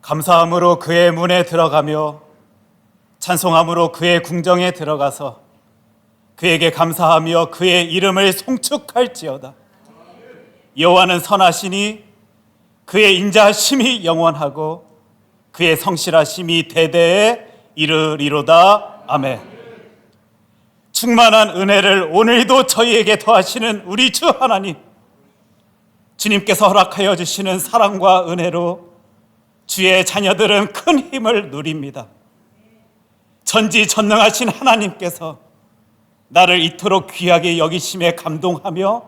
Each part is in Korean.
감사함으로 그의 문에 들어가며 찬송함으로 그의 궁정에 들어가서 그에게 감사하며 그의 이름을 송축할지어다. 여호와는 선하시니 그의 인자하심이 영원하고 그의 성실하심이 대대에 이르리로다. 아멘. 충만한 은혜를 오늘도 저희에게 더하시는 우리 주 하나님, 주님께서 허락하여 주시는 사랑과 은혜로 주의 자녀들은 큰 힘을 누립니다. 전지전능하신 하나님께서 나를 이토록 귀하게 여기심에 감동하며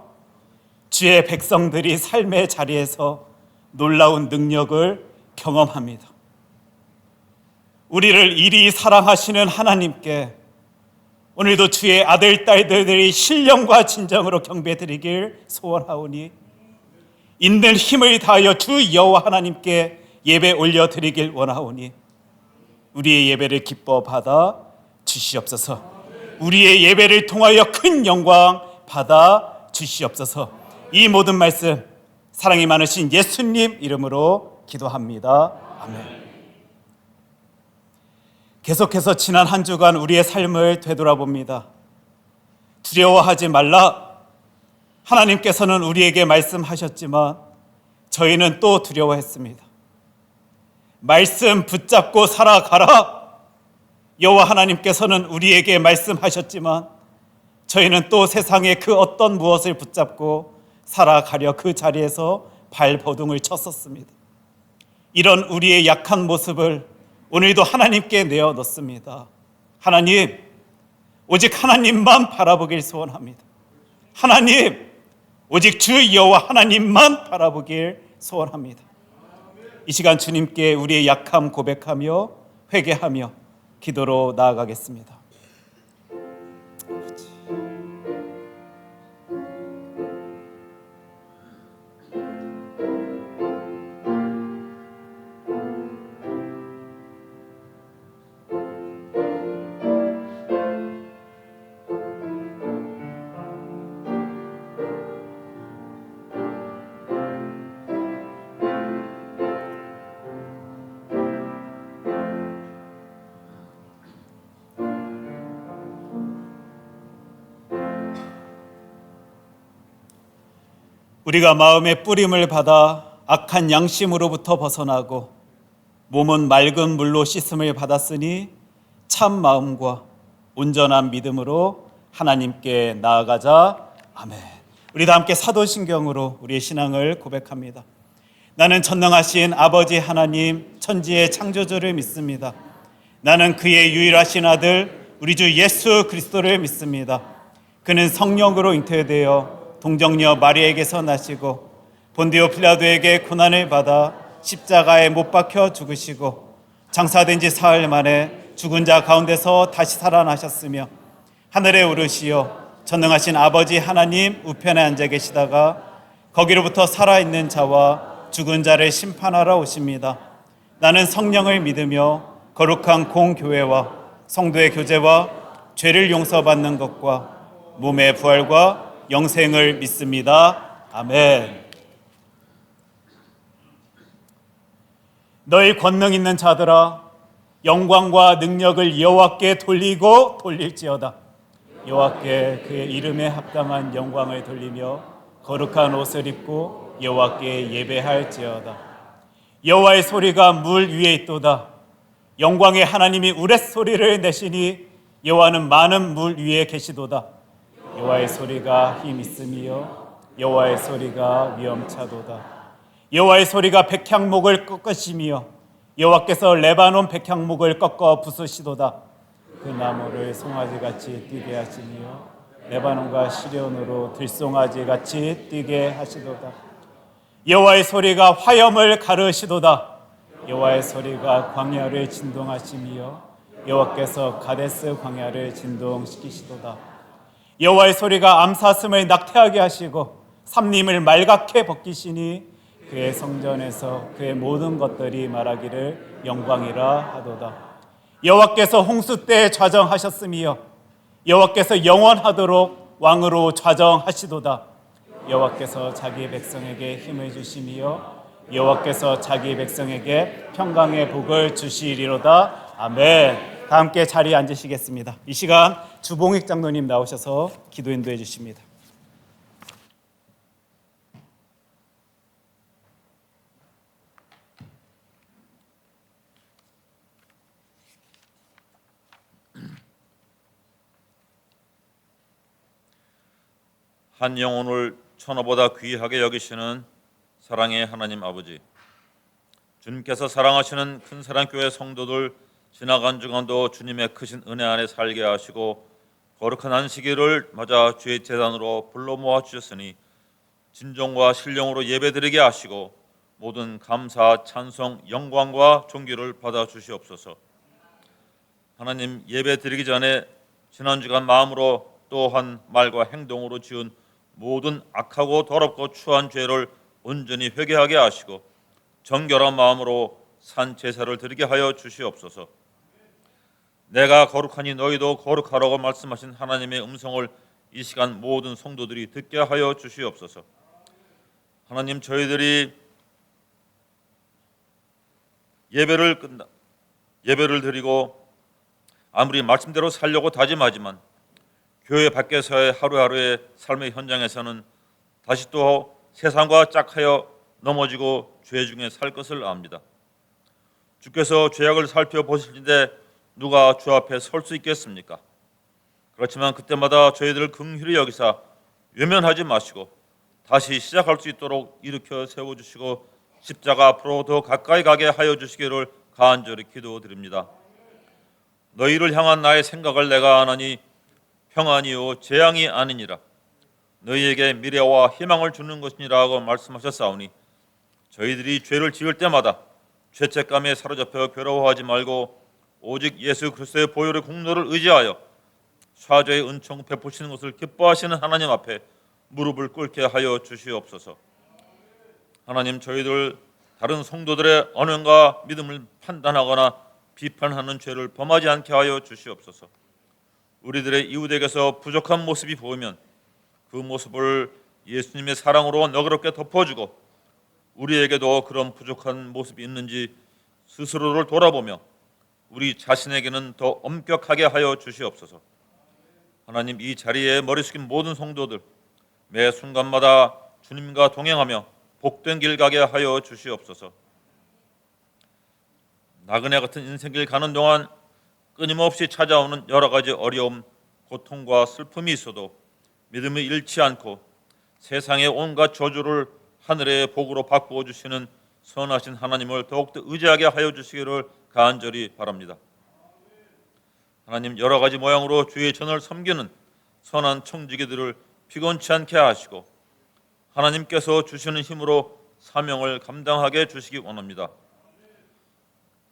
주의 백성들이 삶의 자리에서 놀라운 능력을 경험합니다. 우리를 이리 사랑하시는 하나님께 오늘도 주의 아들, 딸들이 신령과 진정으로 경배드리길 소원하오니 있는 힘을 다하여 주 여호와 하나님께 예배 올려드리길 원하오니 우리의 예배를 기뻐 받아 주시옵소서. 우리의 예배를 통하여 큰 영광 받아 주시옵소서. 이 모든 말씀 사랑이 많으신 예수님 이름으로 기도합니다. 아멘. 계속해서 지난 한 주간 우리의 삶을 되돌아봅니다. 두려워하지 말라. 하나님께서는 우리에게 말씀하셨지만 저희는 또 두려워했습니다. 말씀 붙잡고 살아가라. 여호와 하나님께서는 우리에게 말씀하셨지만 저희는 또 세상의 그 어떤 무엇을 붙잡고 살아가려 그 자리에서 발버둥을 쳤었습니다. 이런 우리의 약한 모습을 오늘도 하나님께 내어놓습니다. 하나님, 오직 하나님만 바라보길 소원합니다. 하나님, 오직 주 여호와 하나님만 바라보길 소원합니다. 이 시간 주님께 우리의 약함 고백하며 회개하며 기도로 나아가겠습니다. 우리가 마음의 뿌림을 받아 악한 양심으로부터 벗어나고 몸은 맑은 물로 씻음을 받았으니 참 마음과 온전한 믿음으로 하나님께 나아가자. 아멘. 우리 다 함께 사도신경으로 우리의 신앙을 고백합니다. 나는 전능하신 아버지 하나님 천지의 창조주를 믿습니다. 나는 그의 유일하신 아들 우리 주 예수 그리스도를 믿습니다. 그는 성령으로 잉태되어 동정녀 마리아에게서 나시고 본디오 필라도에게 고난을 받아 십자가에 못 박혀 죽으시고 장사된 지 사흘 만에 죽은 자 가운데서 다시 살아나셨으며 하늘에 오르시어 전능하신 아버지 하나님 우편에 앉아 계시다가 거기로부터 살아있는 자와 죽은 자를 심판하러 오십니다. 나는 성령을 믿으며 거룩한 공교회와 성도의 교제와 죄를 용서받는 것과 몸의 부활과 영생을 믿습니다. 아멘. 너희 권능 있는 자들아, 영광과 능력을 여호와께 돌리고 돌릴지어다. 여호와께 그의 이름에 합당한 영광을 돌리며 거룩한 옷을 입고 여호와께 예배할지어다. 여호와의 소리가 물 위에 있도다. 영광의 하나님이 우레소리를 내시니 여호와는 많은 물 위에 계시도다. 여호와의 소리가 힘 있으며 여호와의 소리가 위엄차도다. 여호와의 소리가 백향목을 꺾으시며 여호와께서 레바논 백향목을 꺾어 부수시도다. 그 나무를 송아지같이 뛰게 하시며 레바논과 시련으로 들송아지같이 뛰게 하시도다. 여호와의 소리가 화염을 가르시도다. 여호와의 소리가 광야를 진동하시며 여호와께서 가데스 광야를 진동시키시도다. 여호와의 소리가 암사슴을 낙태하게 하시고 삼림을 말갛게 벗기시니 그의 성전에서 그의 모든 것들이 말하기를 영광이라 하도다. 여호와께서 홍수 때 좌정하셨으며 여호와께서 영원하도록 왕으로 좌정하시도다. 여호와께서 자기 백성에게 힘을 주심이요 여호와께서 자기 백성에게 평강의 복을 주시리로다. 아멘. 다 함께 자리에 앉으시겠습니다. 이 시간 주봉익 장로님 나오셔서 기도 인도해 주십니다. 한 영혼을 천하보다 귀하게 여기시는 사랑의 하나님 아버지, 주님께서 사랑하시는 큰사랑교회 성도들 지나간 주간도 주님의 크신 은혜 안에 살게 하시고 거룩한 안식일을 맞아 주의 제단으로 불러 모아 주셨으니 진정과 신령으로 예배드리게 하시고 모든 감사, 찬송, 영광과 존귀를 받아 주시옵소서. 하나님, 예배드리기 전에 지난 주간 마음으로 또한 말과 행동으로 지은 모든 악하고 더럽고 추한 죄를 온전히 회개하게 하시고 정결한 마음으로 산 제사를 드리게 하여 주시옵소서. 내가 거룩하니 너희도 거룩하라고 말씀하신 하나님의 음성을 이 시간 모든 성도들이 듣게 하여 주시옵소서. 하나님, 저희들이 예배를 드리고 아무리 말씀대로 살려고 다짐하지만 교회 밖에서의 하루하루의 삶의 현장에서는 다시 또 세상과 짝하여 넘어지고 죄 중에 살 것을 압니다. 주께서 죄악을 살펴보실진데 누가 주 앞에 설 수 있겠습니까? 그렇지만 그때마다 저희들을 긍휼히 여기사 외면하지 마시고 다시 시작할 수 있도록 일으켜 세워주시고 십자가 앞으로 더 가까이 가게 하여 주시기를 간절히 기도드립니다. 너희를 향한 나의 생각을 내가 아나니 평안이요 재앙이 아니니라. 너희에게 미래와 희망을 주는 것이니라고 말씀하셨사오니 저희들이 죄를 지을 때마다 죄책감에 사로잡혀 괴로워하지 말고 오직 예수 그리스도의 보혈의 공로를 의지하여 사죄의 은총 베푸시는 것을 기뻐하시는 하나님 앞에 무릎을 꿇게 하여 주시옵소서. 하나님, 저희들 다른 성도들의 언행과 믿음을 판단하거나 비판하는 죄를 범하지 않게 하여 주시옵소서. 우리들의 이웃에게서 부족한 모습이 보이면 그 모습을 예수님의 사랑으로 너그럽게 덮어주고 우리에게도 그런 부족한 모습이 있는지 스스로를 돌아보며 우리 자신에게는 더 엄격하게 하여 주시옵소서. 하나님, 이 자리에 머리 숙인 모든 성도들 매 순간마다 주님과 동행하며 복된 길 가게 하여 주시옵소서. 나그네 같은 인생길 가는 동안 끊임없이 찾아오는 여러 가지 어려움, 고통과 슬픔이 있어도 믿음을 잃지 않고 세상의 온갖 저주를 하늘의 복으로 바꾸어 주시는 선하신 하나님을 더욱더 의지하게 하여 주시기를 간절히 바랍니다. 하나님, 여러 가지 모양으로 주의 전을 섬기는 선한 청지기들을 피곤치 않게 하시고 하나님께서 주시는 힘으로 사명을 감당하게 주시기 원합니다.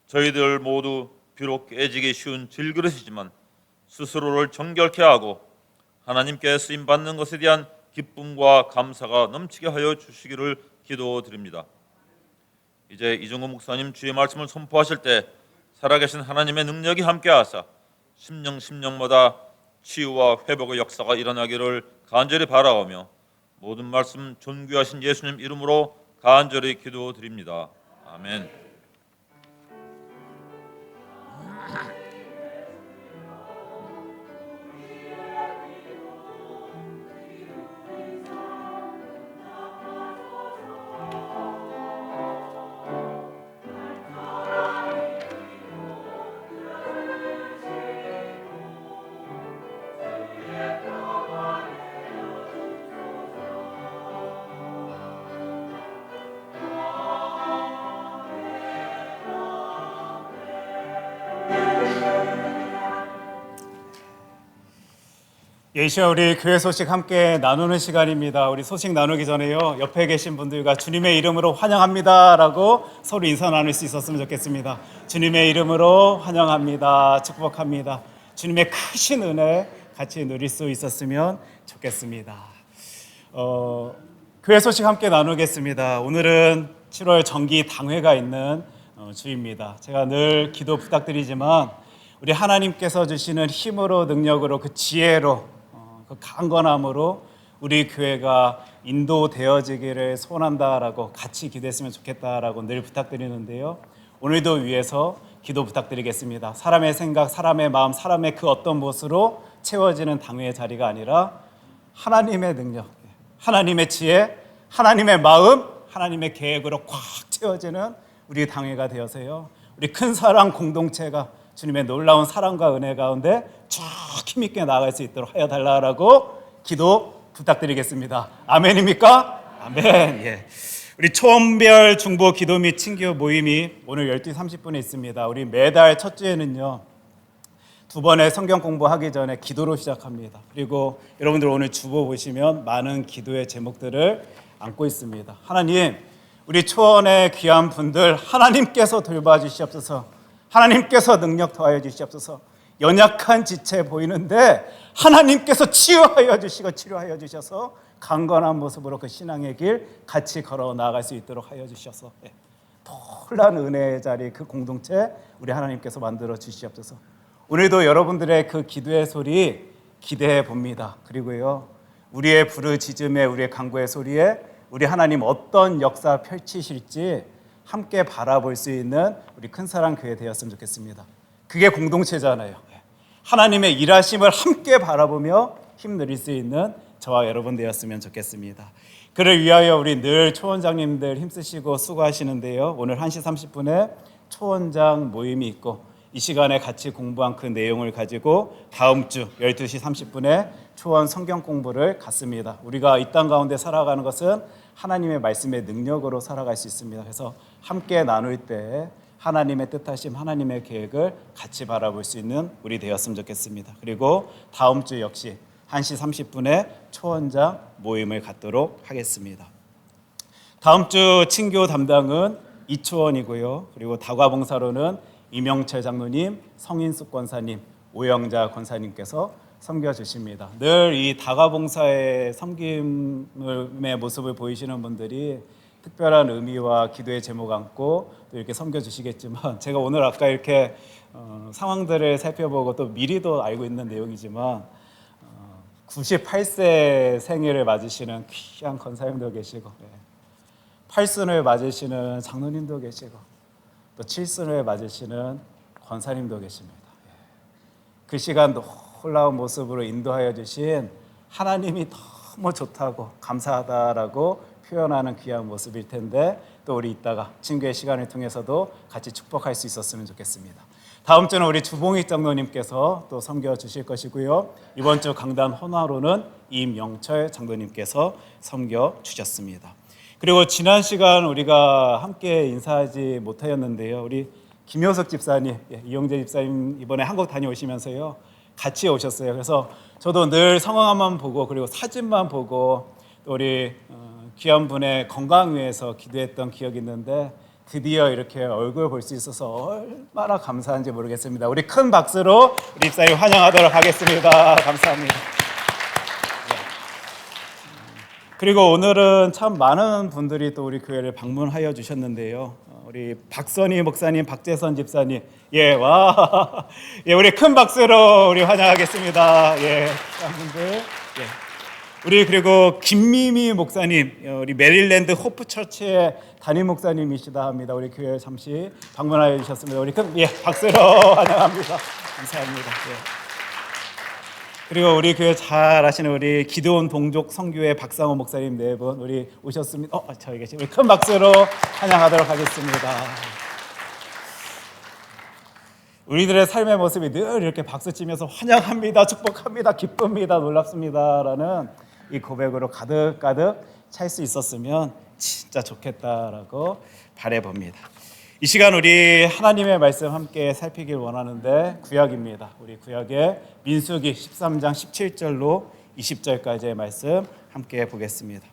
저희들 모두 비록 깨지기 쉬운 질그릇이지만 스스로를 정결케 하고 하나님께 쓰임받는 것에 대한 기쁨과 감사가 넘치게 하여 주시기를 기도드립니다. 이제 이종구 목사님 주의 말씀을 선포하실 때 살아계신 하나님의 능력이 함께하사 심령마다 치유와 회복의 역사가 일어나기를 간절히 바라오며 모든 말씀 존귀하신 예수님 이름으로 간절히 기도드립니다. 아멘. 이 시간 우리 교회 소식 함께 나누는 시간입니다. 우리 소식 나누기 전에요, 옆에 계신 분들과 주님의 이름으로 환영합니다 라고 서로 인사 나눌 수 있었으면 좋겠습니다. 주님의 이름으로 환영합니다, 축복합니다. 주님의 크신 은혜 같이 누릴 수 있었으면 좋겠습니다. 교회 소식 함께 나누겠습니다. 오늘은 7월 정기 당회가 있는 주입니다. 제가 늘 기도 부탁드리지만 우리 하나님께서 주시는 힘으로, 능력으로, 그 지혜로, 그 강건함으로 우리 교회가 인도되어지기를 소원한다라고 같이 기도했으면 좋겠다라고 늘 부탁드리는데요. 오늘도 위해서 기도 부탁드리겠습니다. 사람의 생각, 사람의 마음, 사람의 그 어떤 무엇으로 채워지는 당회의 자리가 아니라 하나님의 능력, 하나님의 지혜, 하나님의 마음, 하나님의 계획으로 꽉 채워지는 우리 당회가 되어서요, 우리 큰 사랑 공동체가 주님의 놀라운 사랑과 은혜 가운데 쭉 힘있게 나아갈 수 있도록 하여 달라고 기도 부탁드리겠습니다. 아멘입니까? 아멘. 예. 우리 초원별 중보 기도 및 친교 모임이 오늘 12시 30분에 있습니다. 우리 매달 첫 주에는요, 두 번의 성경 공부하기 전에 기도로 시작합니다. 그리고 여러분들 오늘 주보 보시면 많은 기도의 제목들을 안고 있습니다. 하나님, 우리 초원의 귀한 분들 하나님께서 돌봐주시옵소서. 하나님께서 능력 더하여 주시옵소서. 연약한 지체 보이는데 하나님께서 치유하여 주시고 치료하여 주셔서 강건한 모습으로 그 신앙의 길 같이 걸어 나아갈 수 있도록 하여 주셔서 놀라운 은혜의 자리, 그 공동체 우리 하나님께서 만들어 주시옵소서. 오늘도 여러분들의 그 기도의 소리 기대해 봅니다. 그리고요, 우리의 부르짖음에, 우리의 간구의 소리에 우리 하나님 어떤 역사 펼치실지 함께 바라볼 수 있는 우리 큰사랑 교회 되었으면 좋겠습니다. 그게 공동체잖아요. 하나님의 일하심을 함께 바라보며 힘누릴 수 있는 저와 여러분 되었으면 좋겠습니다. 그를 위하여 우리 늘 초원장님들 힘쓰시고 수고하시는데요, 오늘 1시 30분에 초원장 모임이 있고 이 시간에 같이 공부한 그 내용을 가지고 다음 주 12시 30분에 초원 성경 공부를 갖습니다. 우리가 이 땅 가운데 살아가는 것은 하나님의 말씀의 능력으로 살아갈 수 있습니다. 그래서 함께 나눌 때 하나님의 뜻하심, 하나님의 계획을 같이 바라볼 수 있는 우리 되었으면 좋겠습니다. 그리고 다음 주 역시 1시 30분에 초원장 모임을 갖도록 하겠습니다. 다음 주 친교 담당은 이초원이고요. 그리고 다과봉사로는 이명철 장로님, 성인숙 권사님, 오영자 권사님께서 섬겨주십니다. 늘 이 다과봉사의 섬김의 모습을 보이시는 분들이 특별한 의미와 기도의 제목 안고 또 이렇게 섬겨주시겠지만, 제가 오늘 아까 이렇게 상황들을 살펴보고 또 미리도 알고 있는 내용이지만 98세 생일을 맞으시는 귀한 권사님도 계시고, 8순을 맞으시는 장로님도 계시고, 또 7순을 맞으시는 권사님도 계십니다. 그 시간 놀라운 모습으로 인도하여 주신 하나님이 너무 좋다고 감사하다라고 표현하는 귀한 모습일 텐데, 또 우리 이따가 친구의 시간을 통해서도 같이 축복할 수 있었으면 좋겠습니다. 다음 주는 우리 주봉익 장로님께서 또 섬겨 주실 것이고요, 이번 주 강단 헌화로는 임영철 장로님께서 섬겨 주셨습니다. 그리고 지난 시간 우리가 함께 인사하지 못하였는데요, 우리 김효석 집사님, 이용재 집사님 이번에 한국 다녀오시면서요 같이 오셨어요. 그래서 저도 늘 성황함만 보고 그리고 사진만 보고 또 우리 귀한 분의 건강 위해서 기도했던 기억이 있는데, 드디어 이렇게 얼굴 볼 수 있어서 얼마나 감사한지 모르겠습니다. 우리 큰 박수로 우리 집사님 환영하도록 하겠습니다. 감사합니다. 그리고 오늘은 참 많은 분들이 또 우리 교회를 방문하여 주셨는데요, 우리 박선희 목사님, 박재선 집사님, 와, 우리 큰 박수로 우리 환영하겠습니다. 귀한 분들, 우리 그리고 김미미 목사님, 우리 메릴랜드 호프처치의 담임 목사님이시다 합니다. 우리 교회 잠시 방문하여 주셨습니다. 우리 큰 박수로 환영합니다. 감사합니다. 그리고 우리 교회 잘 아시는 우리 기도원 동족 성교회 박상호 목사님 네 분 우리 오셨습니다. 저희 계신 우리 큰 박수로 환영하도록 하겠습니다. 우리들의 삶의 모습이 늘 이렇게 박수치면서 환영합니다, 축복합니다, 기쁩니다, 놀랍습니다라는 이 고백으로 가득가득 찰 수 있었으면 진짜 좋겠다라고 바라봅니다. 이 시간 우리 하나님의 말씀 함께 살피길 원하는데 구약입니다. 우리 구약의 민수기 13장 17절로 20절까지의 말씀 함께 보겠습니다.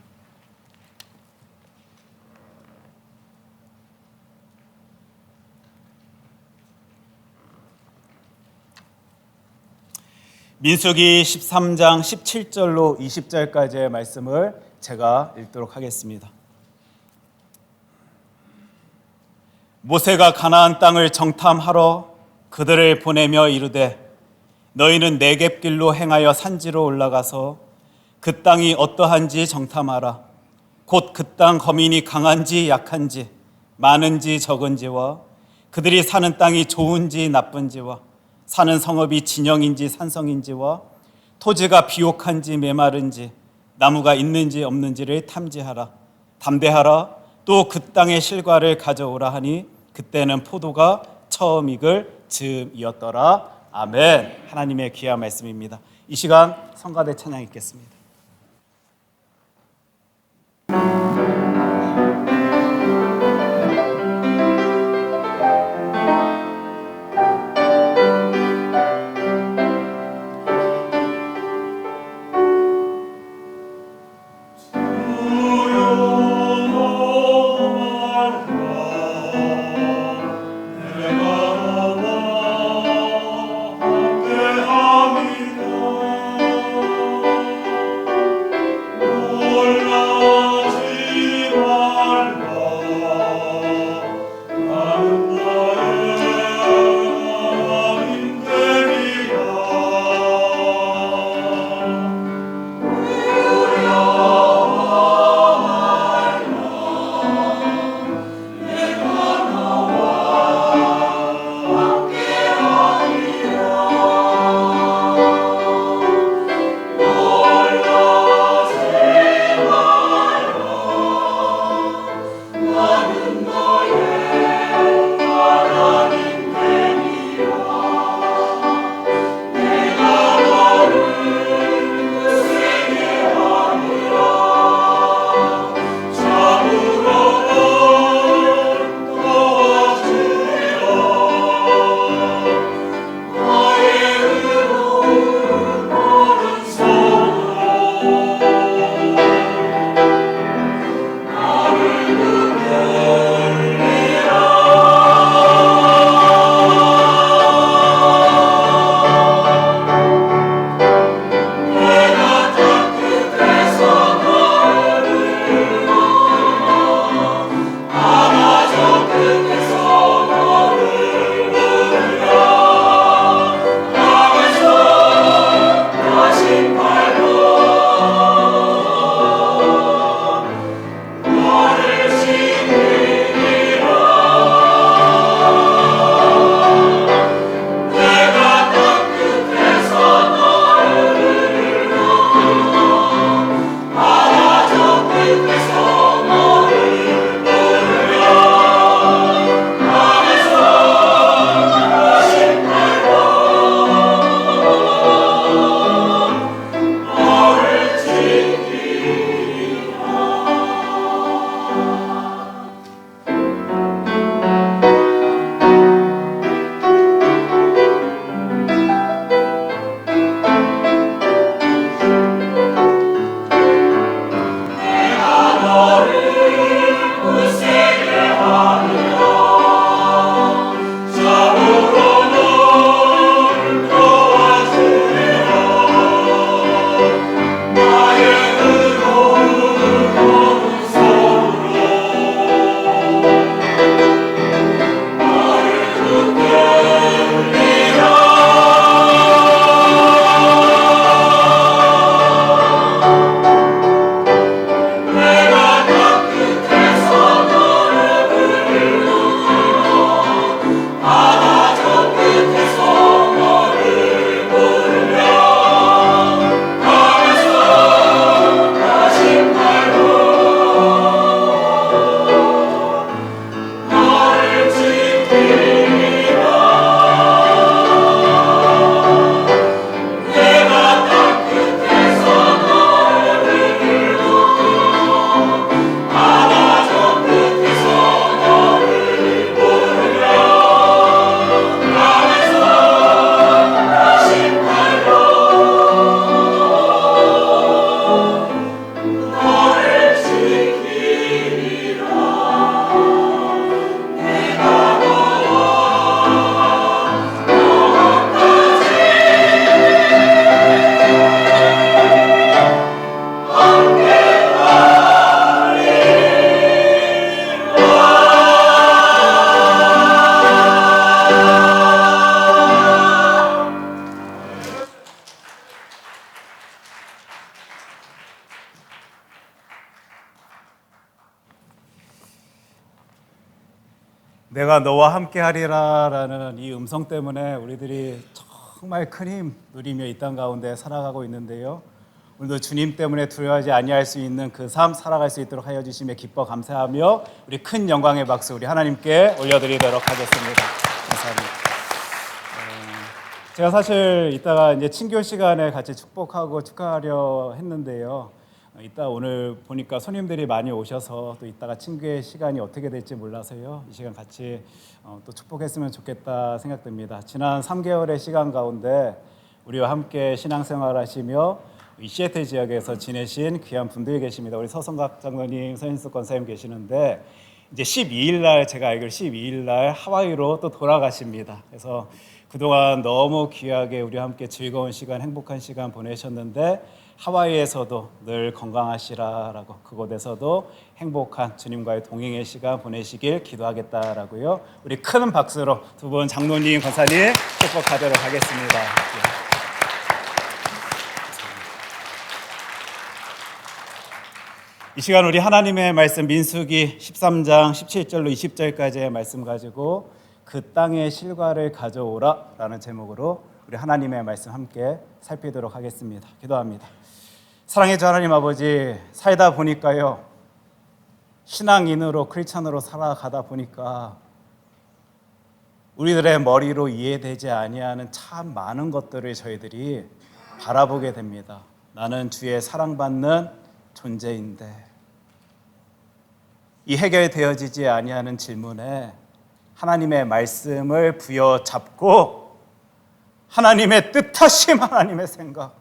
민수기 13장 17절로 20절까지의 말씀을 제가 읽도록 하겠습니다. 모세가 가나안 땅을 정탐하러 그들을 보내며 이르되, 너희는 네겝길로 행하여 산지로 올라가서 그 땅이 어떠한지 정탐하라. 곧 그 땅 거민이 강한지 약한지 많은지 적은지와 그들이 사는 땅이 좋은지 나쁜지와 사는 성읍이 진영인지 산성인지와 토지가 비옥한지 메마른지 나무가 있는지 없는지를 탐지하라. 담대하라. 또 그 땅의 실과를 가져오라 하니 그때는 포도가 처음 익을 즈음이었더라. 아멘. 하나님의 귀한 말씀입니다. 이 시간 성가대 찬양 읽겠습니다. 내가 너와 함께하리라라는 이 음성 때문에 우리들이 정말 큰 힘 누리며 이 땅 가운데 살아가고 있는데요. 오늘도 주님 때문에 두려워하지 아니할 수 있는 그 삶 살아갈 수 있도록 하여 주심에 기뻐 감사하며 우리 큰 영광의 박수 우리 하나님께 올려드리도록 하겠습니다. 감사합니다. 제가 사실 이따가 이제 친교 시간에 같이 축복하고 축하하려 했는데요. 이따 오늘 보니까 손님들이 많이 오셔서 또 이따가 친교의 시간이 어떻게 될지 몰라서요. 이 시간 같이 또 축복했으면 좋겠다 생각됩니다. 지난 3개월의 시간 가운데 우리와 함께 신앙생활하시며 이 시애틀 지역에서 지내신 귀한 분들이 계십니다. 우리 서성각 장로님, 서인숙 권사님 계시는데 이제 12일 날 제가 알기로 12일 날 하와이로 또 돌아가십니다. 그래서 그동안 너무 귀하게 우리와 함께 즐거운 시간, 행복한 시간 보내셨는데 하와이에서도 늘 건강하시라라고 그곳에서도 행복한 주님과의 동행의 시간 보내시길 기도하겠다라고요. 우리 큰 박수로 두 분 장로님, 권사님 축복하도록 하겠습니다. 이 시간 우리 하나님의 말씀 민수기 13장 17절로 20절까지의 말씀 가지고 그 땅의 실과를 가져오라라는 제목으로 우리 하나님의 말씀 함께 살피도록 하겠습니다. 기도합니다. 사랑의 주 하나님 아버지, 살다 보니까요, 신앙인으로 크리스찬으로 살아가다 보니까 우리들의 머리로 이해되지 아니하는 참 많은 것들을 저희들이 바라보게 됩니다. 나는 주의 사랑받는 존재인데 이 해결되어지지 아니하는 질문에 하나님의 말씀을 부여잡고 하나님의 뜻하심, 하나님의 생각,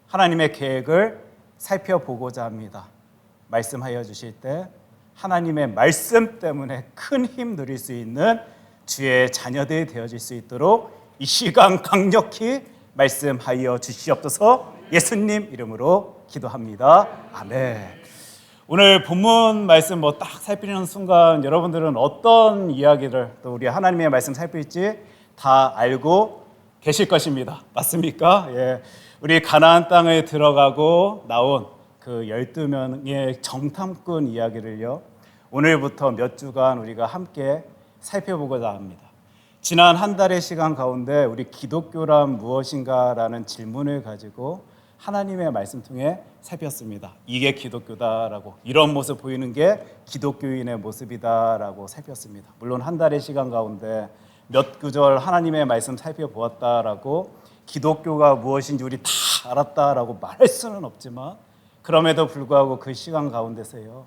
하나님의 계획을 살펴보고자 합니다. 말씀하여 주실 때 하나님의 말씀 때문에 큰 힘 누릴 수 있는 주의 자녀들이 되어질 수 있도록 이 시간 강력히 말씀하여 주시옵소서. 예수님 이름으로 기도합니다. 아멘. 오늘 본문 말씀 딱 살피는 순간 여러분들은 어떤 이야기를 또 우리 하나님의 말씀 살필지 다 알고 계실 것입니다. 맞습니까? 예. 우리 가나안 땅에 들어가고 나온 그 12명의 정탐꾼 이야기를요. 오늘부터 몇 주간 우리가 함께 살펴보고자 합니다. 지난 한 달의 시간 가운데 우리 기독교란 무엇인가라는 질문을 가지고 하나님의 말씀 통해 살폈습니다. 이게 기독교다라고, 이런 모습 보이는 게 기독교인의 모습이다라고 살폈습니다. 물론 한 달의 시간 가운데 몇 구절 하나님의 말씀 살펴보았다라고 기독교가 무엇인지 우리 다 알았다라고 말할 수는 없지만 그럼에도 불구하고 그 시간 가운데서요,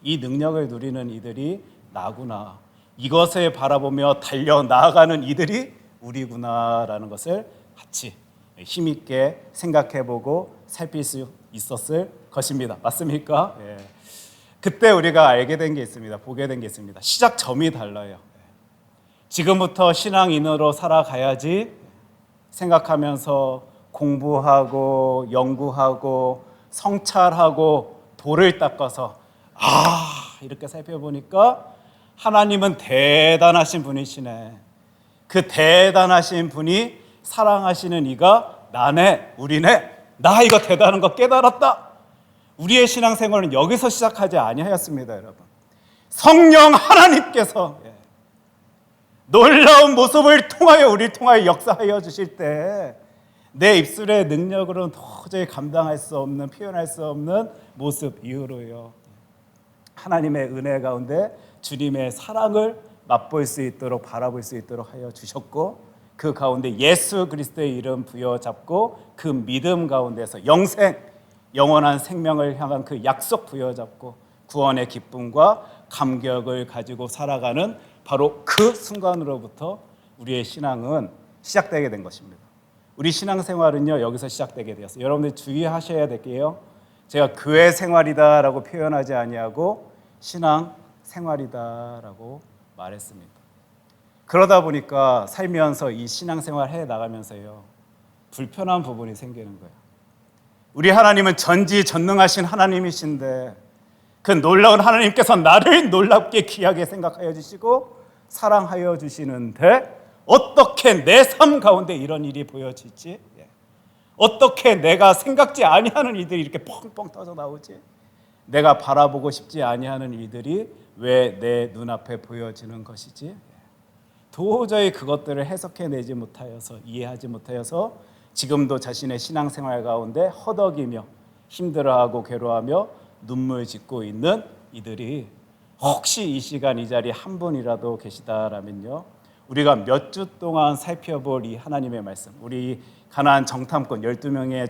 이 능력을 누리는 이들이 나구나, 이것을 바라보며 달려 나아가는 이들이 우리구나라는 것을 같이 힘있게 생각해보고 살필 수 있었을 것입니다. 맞습니까? 예. 그때 우리가 알게 된 게 있습니다. 보게 된 게 있습니다. 시작점이 달라요. 지금부터 신앙인으로 살아가야지 생각하면서 공부하고 연구하고 성찰하고 돌을 닦아서 이렇게 살펴보니까 하나님은 대단하신 분이시네. 그 대단하신 분이 사랑하시는 이가 나네, 우리네, 나 이거 대단한 거 깨달았다. 우리의 신앙생활은 여기서 시작하지 아니하였습니다. 여러분, 성령 하나님께서 놀라운 모습을 통하여 우리를 통하여 역사하여 주실 때 내 입술의 능력으로는 도저히 감당할 수 없는, 표현할 수 없는 모습 이후로요, 하나님의 은혜 가운데 주님의 사랑을 맛볼 수 있도록, 바라볼 수 있도록 하여 주셨고, 그 가운데 예수 그리스도의 이름 부여잡고 그 믿음 가운데서 영생, 영원한 생명을 향한 그 약속 부여잡고 구원의 기쁨과 감격을 가지고 살아가는 바로 그 순간으로부터 우리의 신앙은 시작되게 된 것입니다. 우리 신앙생활은요, 여기서 시작되게 되었어요. 여러분들 주의하셔야 될게요. 제가 교회 생활이다라고 표현하지 아니하고 신앙생활이다라고 말했습니다. 그러다 보니까 살면서 이 신앙생활 해 나가면서요, 불편한 부분이 생기는 거예요. 우리 하나님은 전지전능하신 하나님이신데 그 놀라운 하나님께서 나를 놀랍게 귀하게 생각하여 주시고 사랑하여 주시는데 어떻게 내 삶 가운데 이런 일이 보여질지, 어떻게 내가 생각지 아니하는 일들이 이렇게 펑펑 터져 나오지, 내가 바라보고 싶지 아니하는 일들이 왜 내 눈앞에 보여지는 것이지? 도저히 그것들을 해석해내지 못하여서 이해하지 못하여서 지금도 자신의 신앙생활 가운데 허덕이며 힘들어하고 괴로워하며 눈물 짓고 있는 이들이 혹시 이 시간 이 자리에 한 분이라도 계시다라면요, 우리가 몇 주 동안 살펴볼 이 하나님의 말씀, 우리 가나안 정탐꾼 12명의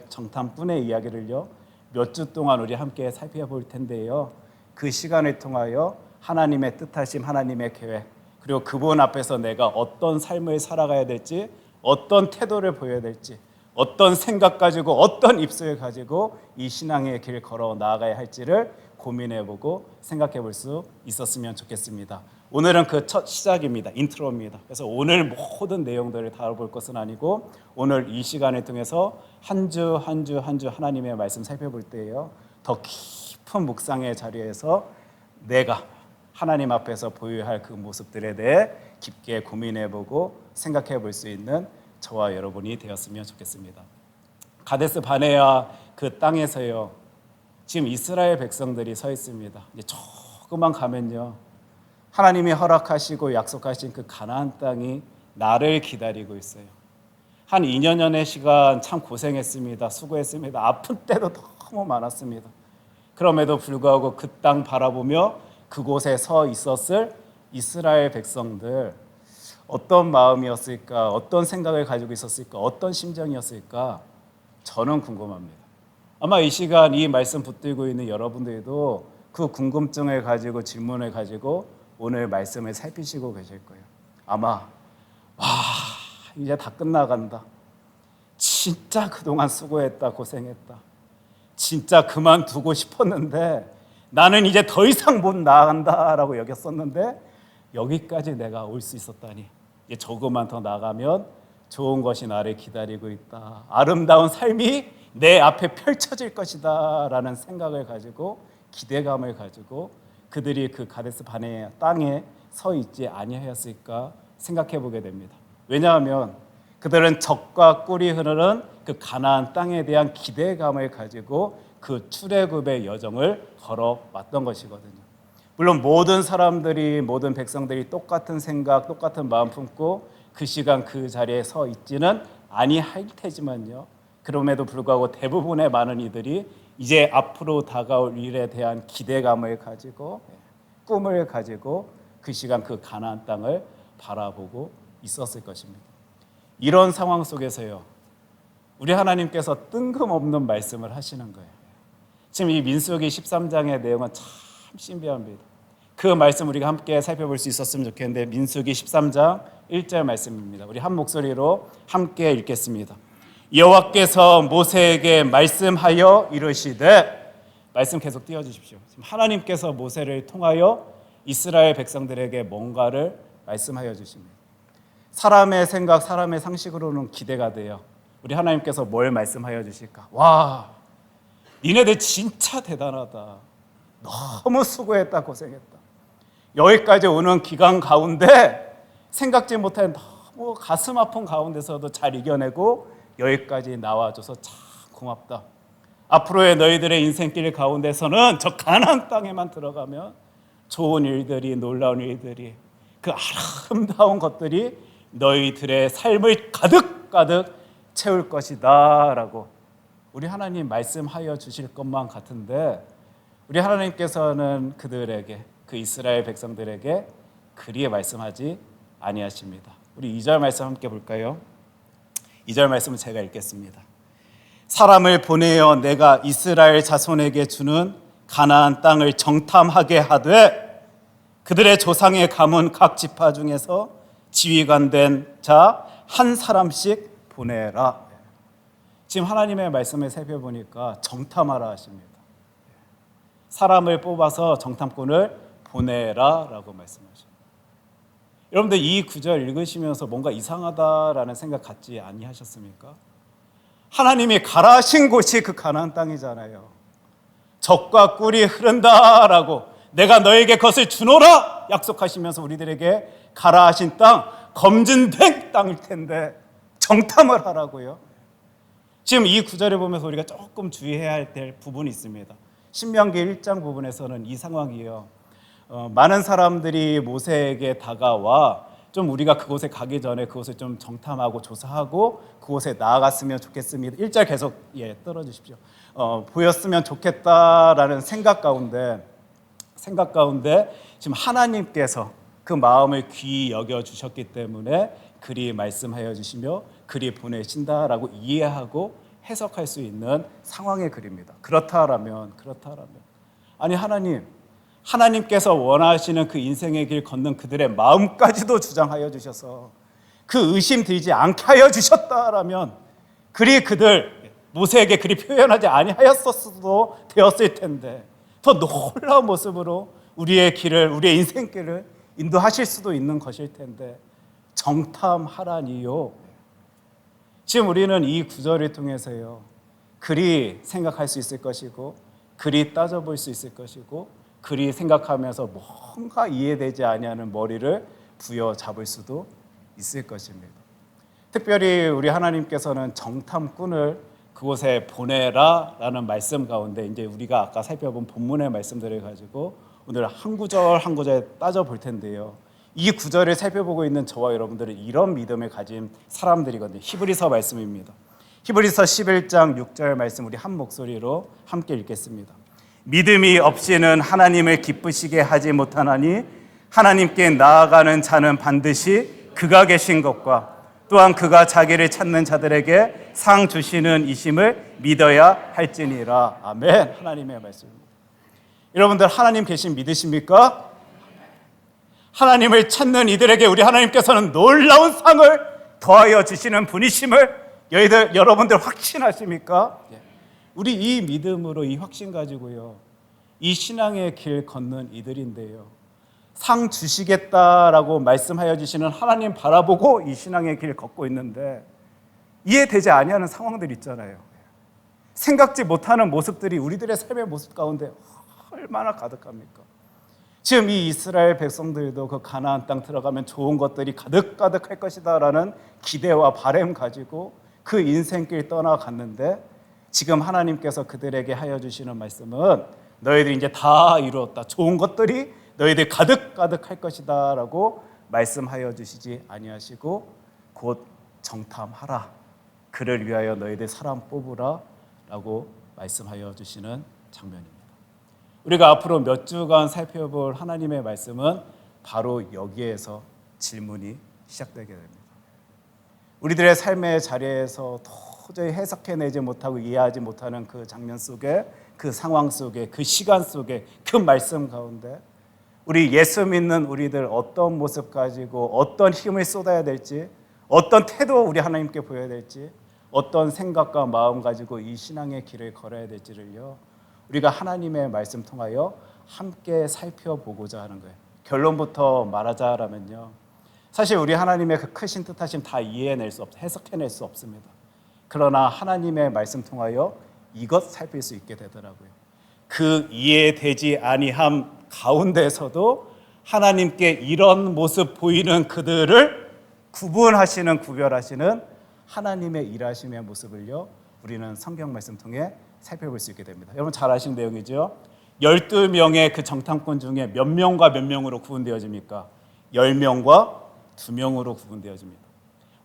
정탐꾼의 이야기를요 몇 주 동안 우리 함께 살펴볼 텐데요, 그 시간을 통하여 하나님의 뜻하심, 하나님의 계획, 그리고 그분 앞에서 내가 어떤 삶을 살아가야 될지, 어떤 태도를 보여야 될지, 어떤 생각 가지고 어떤 입술 가지고 이 신앙의 길 걸어 나아가야 할지를 고민해보고 생각해볼 수 있었으면 좋겠습니다. 오늘은 그 첫 시작입니다. 인트로입니다. 그래서 오늘 모든 내용들을 다뤄볼 것은 아니고 오늘 이 시간을 통해서 한 주 한 주 한 주 하나님의 말씀 살펴볼 때에요, 더 깊은 묵상의 자리에서 내가 하나님 앞에서 보여야 할 그 모습들에 대해 깊게 고민해보고 생각해볼 수 있는 저와 여러분이 되었으면 좋겠습니다. 가데스 바네아 그 땅에서요, 지금 이스라엘 백성들이 서 있습니다. 이제 조금만 가면요, 하나님이 허락하시고 약속하신 그 가나안 땅이 나를 기다리고 있어요. 한 2년여의 시간 참 고생했습니다. 수고했습니다. 아픈 때도 너무 많았습니다. 그럼에도 불구하고 그 땅 바라보며 그곳에 서 있었을 이스라엘 백성들, 어떤 마음이었을까, 어떤 생각을 가지고 있었을까, 어떤 심정이었을까, 저는 궁금합니다. 아마 이 시간 이 말씀 붙들고 있는 여러분들도 그 궁금증을 가지고 질문을 가지고 오늘 말씀을 살피시고 계실 거예요. 아마 이제 다 끝나간다, 진짜 그동안 수고했다, 고생했다, 진짜 그만두고 싶었는데 나는 이제 더 이상 못 나간다라고 여겼었는데 여기까지 내가 올 수 있었다니, 이제 조금만 더 나가면 좋은 것이 나를 기다리고 있다, 아름다운 삶이 내 앞에 펼쳐질 것이다 라는 생각을 가지고, 기대감을 가지고 그들이 그 가데스 바네아 땅에 서 있지 아니하였을까 생각해 보게 됩니다. 왜냐하면 그들은 적과 꿀이 흐르는 그 가나안 땅에 대한 기대감을 가지고 그 출애굽의 여정을 걸어왔던 것이거든요. 물론 모든 사람들이, 모든 백성들이 똑같은 생각, 똑같은 마음 품고 그 시간 그 자리에 서 있지는 아니할 테지만요, 그럼에도 불구하고 대부분의 많은 이들이 이제 앞으로 다가올 일에 대한 기대감을 가지고, 꿈을 가지고 그 시간 그 가나안 땅을 바라보고 있었을 것입니다. 이런 상황 속에서요, 우리 하나님께서 뜬금없는 말씀을 하시는 거예요. 지금 이 민수기 13장의 내용은 참 신비합니다. 그 말씀 우리가 함께 살펴볼 수 있었으면 좋겠는데, 민수기 13장 1절 말씀입니다. 우리 한 목소리로 함께 읽겠습니다. 여호와께서 모세에게 말씀하여 이르시되, 말씀 계속 띄워주십시오. 지금 하나님께서 모세를 통하여 이스라엘 백성들에게 뭔가를 말씀하여 주십니다. 사람의 생각, 사람의 상식으로는 기대가 돼요. 우리 하나님께서 뭘 말씀하여 주실까? 와, 니네들 진짜 대단하다, 너무 수고했다, 고생했다, 여기까지 오는 기간 가운데 생각지 못한 너무 가슴 아픈 가운데서도 잘 이겨내고 여기까지 나와줘서 참 고맙다. 앞으로의 너희들의 인생길 가운데서는 저 가나안 땅에만 들어가면 좋은 일들이, 놀라운 일들이, 그 아름다운 것들이 너희들의 삶을 가득가득 채울 것이다 라고 우리 하나님 말씀하여 주실 것만 같은데, 우리 하나님께서는 그들에게, 그 이스라엘 백성들에게 그리 말씀하지 아니하십니다. 우리 2절 말씀 함께 볼까요? 2절 말씀은 제가 읽겠습니다. 사람을 보내어 내가 이스라엘 자손에게 주는 가나안 땅을 정탐하게 하되 그들의 조상의 가문 각 지파 중에서 지휘관 된 자 한 사람씩 보내라. 지금 하나님의 말씀을 살펴보니까 정탐하라 하십니다. 사람을 뽑아서 정탐꾼을 보내라 라고 말씀하십니다. 여러분들 이 구절 읽으시면서 뭔가 이상하다라는 생각 갖지 아니하셨습니까? 하나님이 가라 하신 곳이 그 가나안 땅이잖아요. 젖과 꿀이 흐른다라고, 내가 너에게 그것을 주노라 약속하시면서 우리들에게 가라 하신 땅, 검증된 땅일 텐데 정탐을 하라고요. 지금 이 구절을 보면서 우리가 조금 주의해야 될 부분이 있습니다. 신명기 1장 부분에서는 이 상황이에요. 많은 사람들이 모세에게 다가와 좀 우리가 그곳에 가기 전에 그곳을 좀 정탐하고 조사하고 그곳에 나아갔으면 좋겠습니다. 1절 계속 떨어주십시오. 보였으면 좋겠다라는 생각 가운데 지금 하나님께서 그 마음을 귀히 여겨 주셨기 때문에 그리 말씀하여 주시며 그리 보내신다라고 이해하고 해석할 수 있는 상황의 글입니다. 그렇다라면 아니 하나님께서 원하시는 그 인생의 길 걷는 그들의 마음까지도 주장하여 주셔서 그 의심 들지 않게 하여 주셨다라면 그리 그들 모세에게 그리 표현하지 아니하였었어도 되었을 텐데 더 놀라운 모습으로 우리의 인생길을 인도하실 수도 있는 것일 텐데 정탐하라니요. 지금 우리는 이 구절을 통해서요 그리 생각할 수 있을 것이고 그리 따져볼 수 있을 것이고 그리 생각하면서 뭔가 이해되지 아니하는 머리를 부여잡을 수도 있을 것입니다. 특별히 우리 하나님께서는 정탐꾼을 그곳에 보내라라는 말씀 가운데 이제 우리가 아까 살펴본 본문의 말씀들을 가지고 오늘 한 구절 한 구절 따져볼 텐데요. 이 구절을 살펴보고 있는 저와 여러분들은 이런 믿음을 가진 사람들이거든요. 히브리서 말씀입니다. 히브리서 11장 6절 말씀 우리 한 목소리로 함께 읽겠습니다. 믿음이 없이는 하나님을 기쁘시게 하지 못하나니 하나님께 나아가는 자는 반드시 그가 계신 것과 또한 그가 자기를 찾는 자들에게 상 주시는 이심을 믿어야 할지니라. 아멘. 하나님의 말씀입니다. 여러분들 하나님 계신 믿으십니까? 하나님을 찾는 이들에게 우리 하나님께서는 놀라운 상을 더하여 주시는 분이심을 여러분들 확신하십니까? 우리 이 믿음으로 이 확신 가지고요 이 신앙의 길 걷는 이들인데요 상 주시겠다라고 말씀하여 주시는 하나님 바라보고 이 신앙의 길 걷고 있는데 이해되지 아니하는 상황들 있잖아요. 생각지 못하는 모습들이 우리들의 삶의 모습 가운데 얼마나 가득합니까? 지금 이 이스라엘 백성들도 그 가나안 땅 들어가면 좋은 것들이 가득가득할 것이다라는 기대와 바람 가지고 그 인생길 떠나갔는데 지금 하나님께서 그들에게 하여 주시는 말씀은 너희들이 이제 다 이루었다. 좋은 것들이 너희들 가득가득할 것이다 라고 말씀하여 주시지 아니하시고 곧 정탐하라. 그를 위하여 너희들 사람 뽑으라 라고 말씀하여 주시는 장면입니다. 우리가 앞으로 몇 주간 살펴볼 하나님의 말씀은 바로 여기에서 질문이 시작되게 됩니다. 우리들의 삶의 자리에서 도저히 해석해내지 못하고 이해하지 못하는 그 장면 속에 그 상황 속에 그 시간 속에 그 말씀 가운데 우리 예수 믿는 우리들 어떤 모습 가지고 어떤 힘을 쏟아야 될지 어떤 태도 우리 하나님께 보여야 될지 어떤 생각과 마음 가지고 이 신앙의 길을 걸어야 될지를요 우리가 하나님의 말씀 통하여 함께 살펴보고자 하는 거예요. 결론부터 말하자라면요 사실 우리 하나님의 그 크신 뜻하심 다 해석해낼 수 없습니다. 그러나 하나님의 말씀 통하여 이것 살필 수 있게 되더라고요. 그 이해되지 아니함 가운데서도 하나님께 이런 모습 보이는 그들을 구별하시는 하나님의 일하심의 모습을요 우리는 성경 말씀 통해 살펴볼 수 있게 됩니다. 여러분 잘 아시는 내용이죠. 12명의 그 정탐꾼 중에 몇 명과 몇 명으로 구분되어집니까? 10명과 2명으로 구분되어집니다.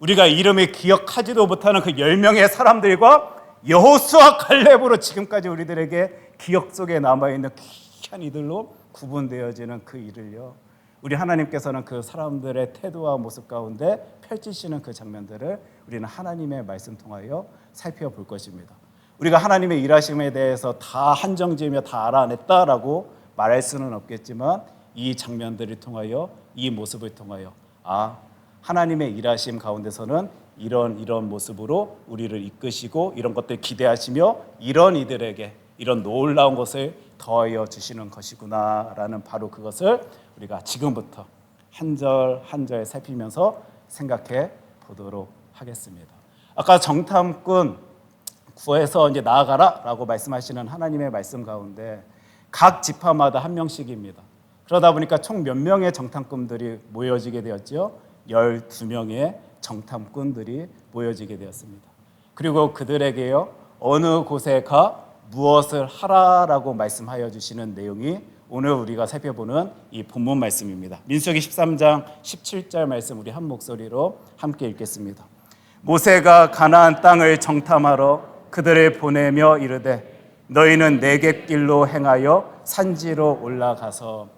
우리가 이름을 기억하지도 못하는 그 10명의 사람들과 여호수아 갈렙으로 지금까지 우리들에게 기억 속에 남아있는 귀한 이들로 구분되어지는 그 일을요 우리 하나님께서는 그 사람들의 태도와 모습 가운데 펼치시는 그 장면들을 우리는 하나님의 말씀 통하여 살펴볼 것입니다. 우리가 하나님의 일하심에 대해서 다 한정지으며 다 알아냈다라고 말할 수는 없겠지만 이 장면들을 통하여 이 모습을 통하여 하나님의 일하심 가운데서는 이런 모습으로 우리를 이끄시고 이런 것들 기대하시며 이런 이들에게 이런 놀라운 것을 더하여 주시는 것이구나라는 바로 그것을 우리가 지금부터 한 절 한 절 살피면서 생각해 보도록 하겠습니다. 아까 정탐꾼 구해서 이제 나아가라라고 말씀하시는 하나님의 말씀 가운데 각 지파마다 한 명씩입니다. 그러다 보니까 총 몇 명의 정탐꾼들이 모여지게 되었죠? 12명의 정탐꾼들이 모여지게 되었습니다. 그리고 그들에게요 어느 곳에 가 무엇을 하라라고 말씀하여 주시는 내용이 오늘 우리가 살펴보는 이 본문 말씀입니다. 민수기 13장 17절 말씀 우리 한 목소리로 함께 읽겠습니다. 모세가 가나안 땅을 정탐하러 그들을 보내며 이르되 너희는 네겝길로 행하여 산지로 올라가서.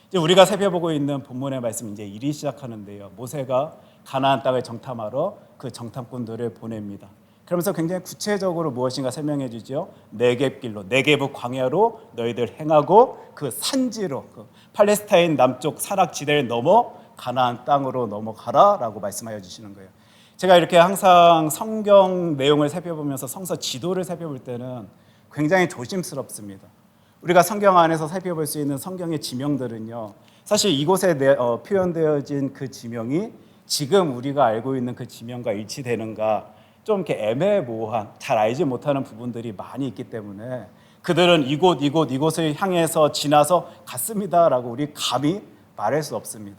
이제 우리가 살펴보고 있는 본문의 말씀 이제 일이 시작하는데요. 모세가 가나안 땅을 정탐하러 그 정탐꾼들을 보냅니다. 그러면서 굉장히 구체적으로 무엇인가 설명해 주죠. 네겝길로, 네겝의 광야로 너희들 행하고 그 산지로, 그 팔레스타인 남쪽 산악지대를 넘어 가나안 땅으로 넘어가라라고 말씀하여 주시는 거예요. 제가 이렇게 항상 성경 내용을 살펴보면서 성서 지도를 살펴볼 때는 굉장히 조심스럽습니다. 우리가 성경 안에서 살펴볼 수 있는 성경의 지명들은요, 사실 이곳에 표현되어진 그 지명이 지금 우리가 알고 있는 그 지명과 일치되는가, 좀 이렇게 애매모호한, 잘 알지 못하는 부분들이 많이 있기 때문에 그들은 이곳을 향해서 지나서 갔습니다라고 우리 감히 말할 수 없습니다.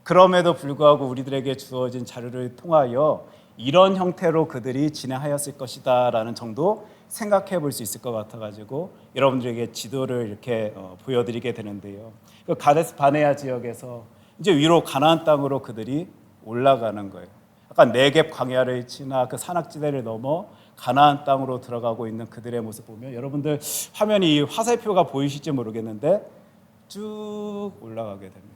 그럼에도 불구하고 우리들에게 주어진 자료를 통하여 이런 형태로 그들이 진행하였을 것이다라는 정도 생각해 볼 수 있을 것 같아가지고 여러분들에게 지도를 이렇게 보여드리게 되는데요. 그 가데스 바네아 지역에서 이제 위로 가나안 땅으로 그들이 올라가는 거예요. 아까 네겝 광야를 지나 그 산악지대를 넘어 가나안 땅으로 들어가고 있는 그들의 모습 보면 여러분들 화면이 이 화살표가 보이실지 모르겠는데 쭉 올라가게 됩니다.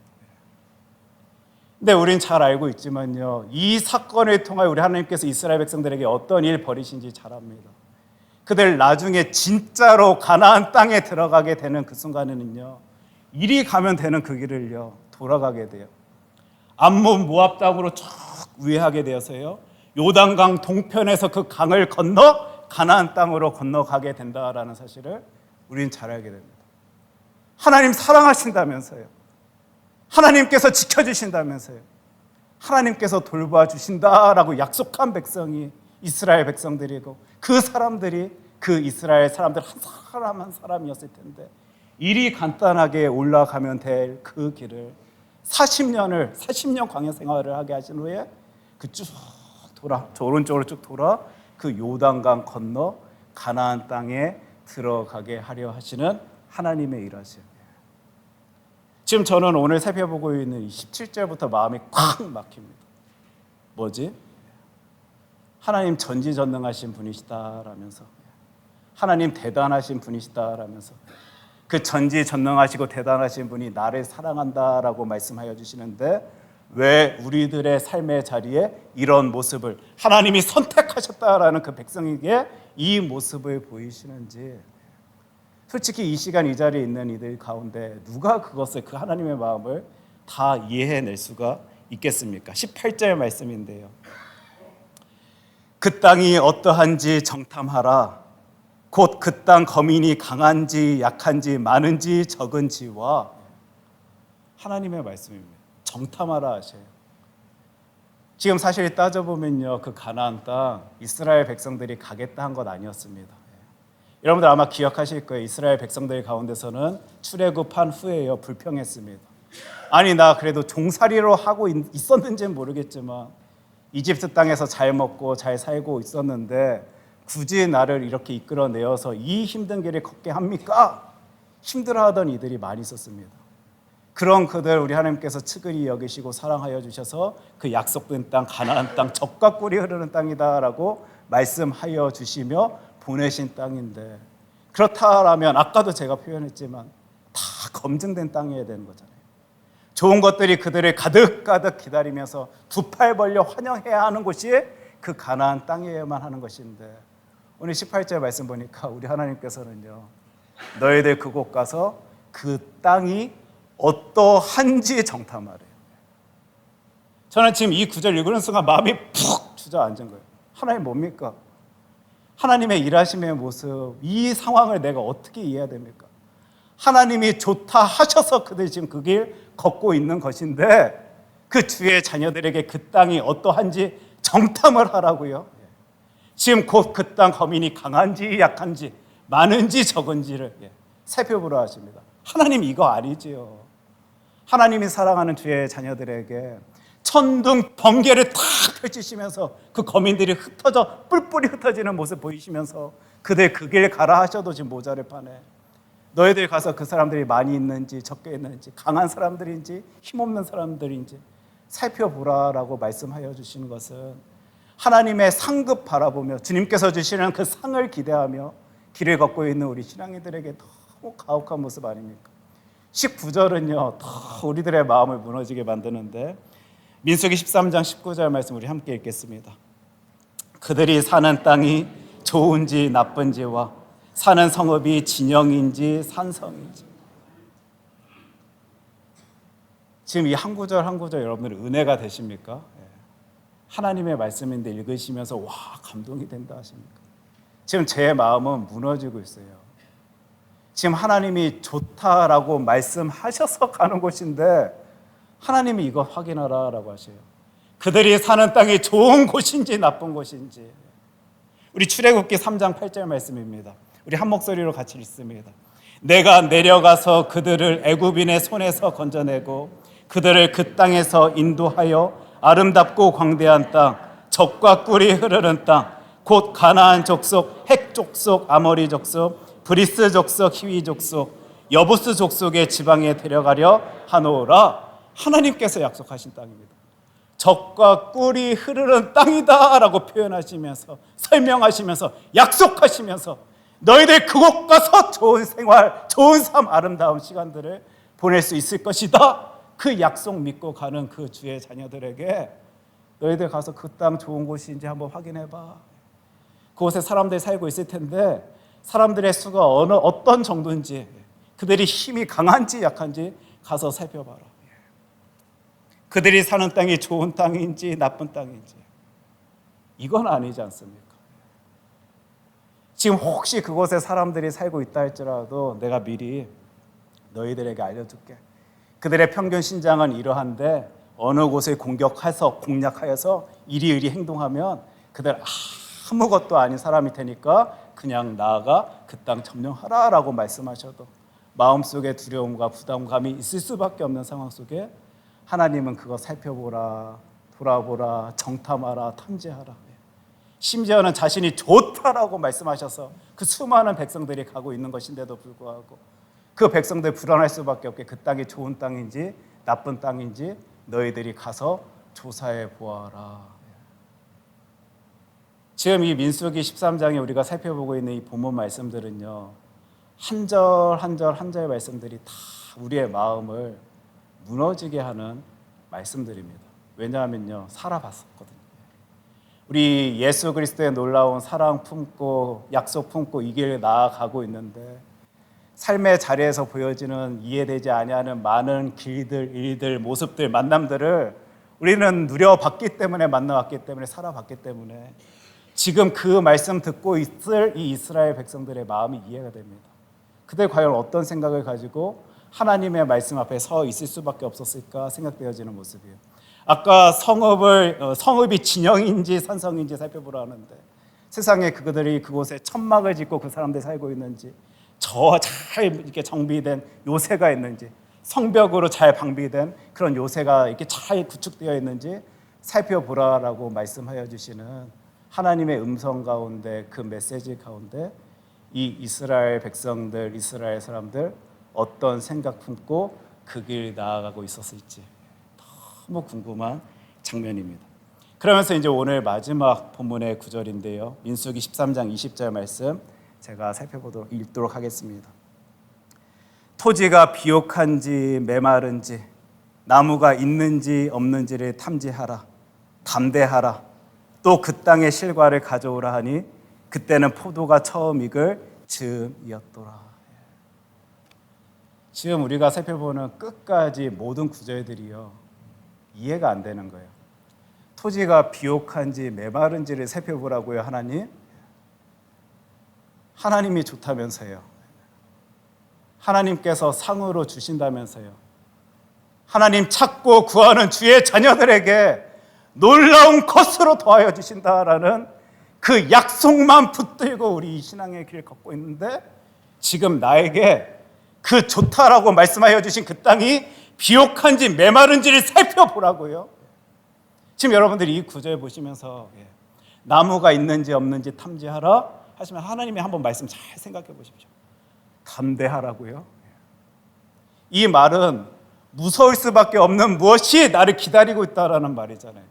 근데 우린 잘 알고 있지만요, 이 사건을 통하여 우리 하나님께서 이스라엘 백성들에게 어떤 일 벌이신지 잘 압니다. 그들 나중에 진짜로 가나안 땅에 들어가게 되는 그 순간에는요, 이리 가면 되는 그 길을요 돌아가게 돼요. 암몬 모압 땅으로 쭉 우회하게 되어서요, 요단강 동편에서 그 강을 건너 가나안 땅으로 건너가게 된다라는 사실을 우리는 잘 알게 됩니다. 하나님 사랑하신다면서요, 하나님께서 지켜주신다면서요, 하나님께서 돌봐주신다라고 약속한 백성이 이스라엘 백성들이고 그 사람들이 그 이스라엘 사람들 한 사람 한 사람이었을 텐데 이리 간단하게 올라가면 될 그 길을 40년 광야 생활을 하게 하신 후에 그 쭉 돌아, 저 오른쪽으로 쭉 돌아 그 요단강 건너 가나안 땅에 들어가게 하려 하시는 하나님의 일하심. 지금 저는 오늘 살펴보고 있는 17절부터 마음이 꽉 막힙니다. 뭐지? 하나님 전지전능하신 분이시다라면서, 하나님 대단하신 분이시다라면서, 그 전지전능하시고 대단하신 분이 나를 사랑한다라고 말씀하여 주시는데 왜 우리들의 삶의 자리에 이런 모습을 하나님이 선택하셨다라는 그 백성에게 이 모습을 보이시는지, 솔직히 이 시간 이 자리에 있는 이들 가운데 누가 그것을, 그 하나님의 마음을 다 이해해낼 수가 있겠습니까? 18절 말씀인데요. 그 땅이 어떠한지 정탐하라. 곧 그 땅 거민이 강한지 약한지 많은지 적은지와, 하나님의 말씀입니다. 정탐하라 하셔요. 지금 사실 따져보면요, 그 가나안 땅 이스라엘 백성들이 가겠다 한 것 아니었습니다. 여러분들 아마 기억하실 거예요. 이스라엘 백성들 가운데서는 출애굽한 후에요 불평했습니다. 아니 나 그래도 종살이로 하고 있었는지는 모르겠지만 이집트 땅에서 잘 먹고 잘 살고 있었는데 굳이 나를 이렇게 이끌어내어서 이 힘든 길을 걷게 합니까? 힘들어하던 이들이 많이 있었습니다. 그런 그들 우리 하나님께서 측은히 여기시고 사랑하여 주셔서 그 약속된 땅 가나안 땅, 젖과 꿀이 흐르는 땅이다라고 말씀하여 주시며 보내신 땅인데, 그렇다라면 아까도 제가 표현했지만 다 검증된 땅이어야 되는 거잖아요. 좋은 것들이 그들을 가득가득 기다리면서 두 팔 벌려 환영해야 하는 곳이 그 가나안 땅이어야만 하는 것인데, 오늘 18절 말씀 보니까 우리 하나님께서는요, 너희들 그곳 가서 그 땅이 어떠한지 정탐하래요. 저는 지금 이 구절 읽는 순간 마음이 푹 주저앉은 거예요. 하나님 뭡니까? 하나님의 일하심의 모습, 이 상황을 내가 어떻게 이해해야 됩니까? 하나님이 좋다 하셔서 그들이 지금 그 길 걷고 있는 것인데 그 주의 자녀들에게 그 땅이 어떠한지 정탐을 하라고요. 지금 곧 그 땅 거민이 강한지 약한지 많은지 적은지를 살펴보라 하십니다. 하나님 이거 아니지요. 하나님이 사랑하는 주의 자녀들에게 천둥 번개를 탁 펼치시면서 그 거민들이 흩어져 뿔뿔이 흩어지는 모습 보이시면서 그들 그 길 가라 하셔도 지금 모자를 파네. 너희들 가서 그 사람들이 많이 있는지 적게 있는지, 강한 사람들인지 힘없는 사람들인지 살펴보라라고 말씀하여 주시는 것은 하나님의 상급 바라보며 주님께서 주시는 그 상을 기대하며 길을 걷고 있는 우리 신앙인들에게 너무 가혹한 모습 아닙니까? 19절은요 더 우리들의 마음을 무너지게 만드는데, 민수기 13장 19절 말씀 우리 함께 읽겠습니다. 그들이 사는 땅이 좋은지 나쁜지와 사는 성읍이 진영인지 산성인지. 지금 이 한 구절 한 구절 여러분들 은혜가 되십니까? 하나님의 말씀인데 읽으시면서 와 감동이 된다 하십니까? 지금 제 마음은 무너지고 있어요. 지금 하나님이 좋다라고 말씀하셔서 가는 곳인데 하나님이 이거 확인하라라고 하셔요. 그들이 사는 땅이 좋은 곳인지 나쁜 곳인지. 우리 출애굽기 3장 8절 말씀입니다. 우리 한 목소리로 같이 읽습니다. 내가 내려가서 그들을 애굽인의 손에서 건져내고 그들을 그 땅에서 인도하여 아름답고 광대한 땅, 젖과 꿀이 흐르는 땅, 곧 가나안 족속, 헷 족속, 아모리 족속, 브리스 족속, 히위 족속, 여부스 족속의 지방에 데려가려 하노라. 하나님께서 약속하신 땅입니다. 젖과 꿀이 흐르는 땅이다라고 표현하시면서, 설명하시면서, 약속하시면서 너희들 그곳 가서 좋은 생활, 좋은 삶, 아름다운 시간들을 보낼 수 있을 것이다. 그 약속 믿고 가는 그 주의 자녀들에게 너희들 가서 그 땅 좋은 곳인지 한번 확인해봐. 그곳에 사람들이 살고 있을 텐데 사람들의 수가 어떤 정도인지, 그들이 힘이 강한지 약한지 가서 살펴봐라. 그들이 사는 땅이 좋은 땅인지 나쁜 땅인지. 이건 아니지 않습니까? 지금 혹시 그곳에 사람들이 살고 있다 할지라도 내가 미리 너희들에게 알려줄게. 그들의 평균 신장은 이러한데 어느 곳을 공략하여서 이리이리 행동하면 그들 아무것도 아닌 사람이 되니까 그냥 나아가 그 땅 점령하라라고 말씀하셔도 마음속에 두려움과 부담감이 있을 수밖에 없는 상황 속에 하나님은 그거 살펴보라, 돌아보라, 정탐하라, 탐지하라. 심지어는 자신이 좋다라고 말씀하셔서 그 수많은 백성들이 가고 있는 것인데도 불구하고 그 백성들 불안할 수밖에 없게 그 땅이 좋은 땅인지 나쁜 땅인지 너희들이 가서 조사해 보아라. 지금 이 민수기 13장에 우리가 살펴보고 있는 이 본문 말씀들은요, 한 절 한 절 한 절 말씀들이 다 우리의 마음을 무너지게 하는 말씀들입니다. 왜냐하면요, 살아봤었거든요. 우리 예수 그리스도의 놀라운 사랑 품고 약속 품고 이 길을 나아가고 있는데 삶의 자리에서 보여지는 이해되지 아니하는 많은 길들, 일들, 모습들, 만남들을 우리는 누려봤기 때문에, 만나왔기 때문에, 살아봤기 때문에 지금 그 말씀 듣고 있을 이 이스라엘 백성들의 마음이 이해가 됩니다. 그들 과연 어떤 생각을 가지고 하나님의 말씀 앞에 서 있을 수밖에 없었을까 생각되어지는 모습이에요. 아까 성읍이 진영인지 산성인지 살펴보라 하는데 세상에 그들이 그곳에 천막을 짓고 그 사람들이 살고 있는지, 잘 이렇게 정비된 요새가 있는지, 성벽으로 잘 방비된 그런 요새가 이렇게 잘 구축되어 있는지 살펴보라라고 말씀하여 주시는 하나님의 음성 가운데, 그 메시지 가운데 이 이스라엘 백성들, 이스라엘 사람들 어떤 생각 품고 그 길 나아가고 있었을지 너무 궁금한 장면입니다. 그러면서 이제 오늘 마지막 본문의 구절인데요, 민수기 13장 20절 말씀 제가 읽도록 하겠습니다. 토지가 비옥한지 메마른지 나무가 있는지 없는지를 탐지하라. 담대하라. 또 그 땅의 실과를 가져오라 하니 그때는 포도가 처음 익을 즈음이었더라. 지금 우리가 살펴보는 끝까지 모든 구절들이요, 이해가 안 되는 거예요. 토지가 비옥한지 메마른지를 살펴보라고요, 하나님? 하나님이 좋다면서요. 하나님께서 상으로 주신다면서요. 하나님 찾고 구하는 주의 자녀들에게 놀라운 것으로 더하여 주신다라는 그 약속만 붙들고 우리 이 신앙의 길을 걷고 있는데 지금 나에게 그 좋다라고 말씀하여 주신 그 땅이 비옥한지 메마른지를 살펴보라고요. 지금 여러분들이 이 구절 보시면서 나무가 있는지 없는지 탐지하라 하시면 하나님이 한번 말씀 잘 생각해 보십시오. 담대하라고요. 이 말은 무서울 수밖에 없는 무엇이 나를 기다리고 있다라는 말이잖아요.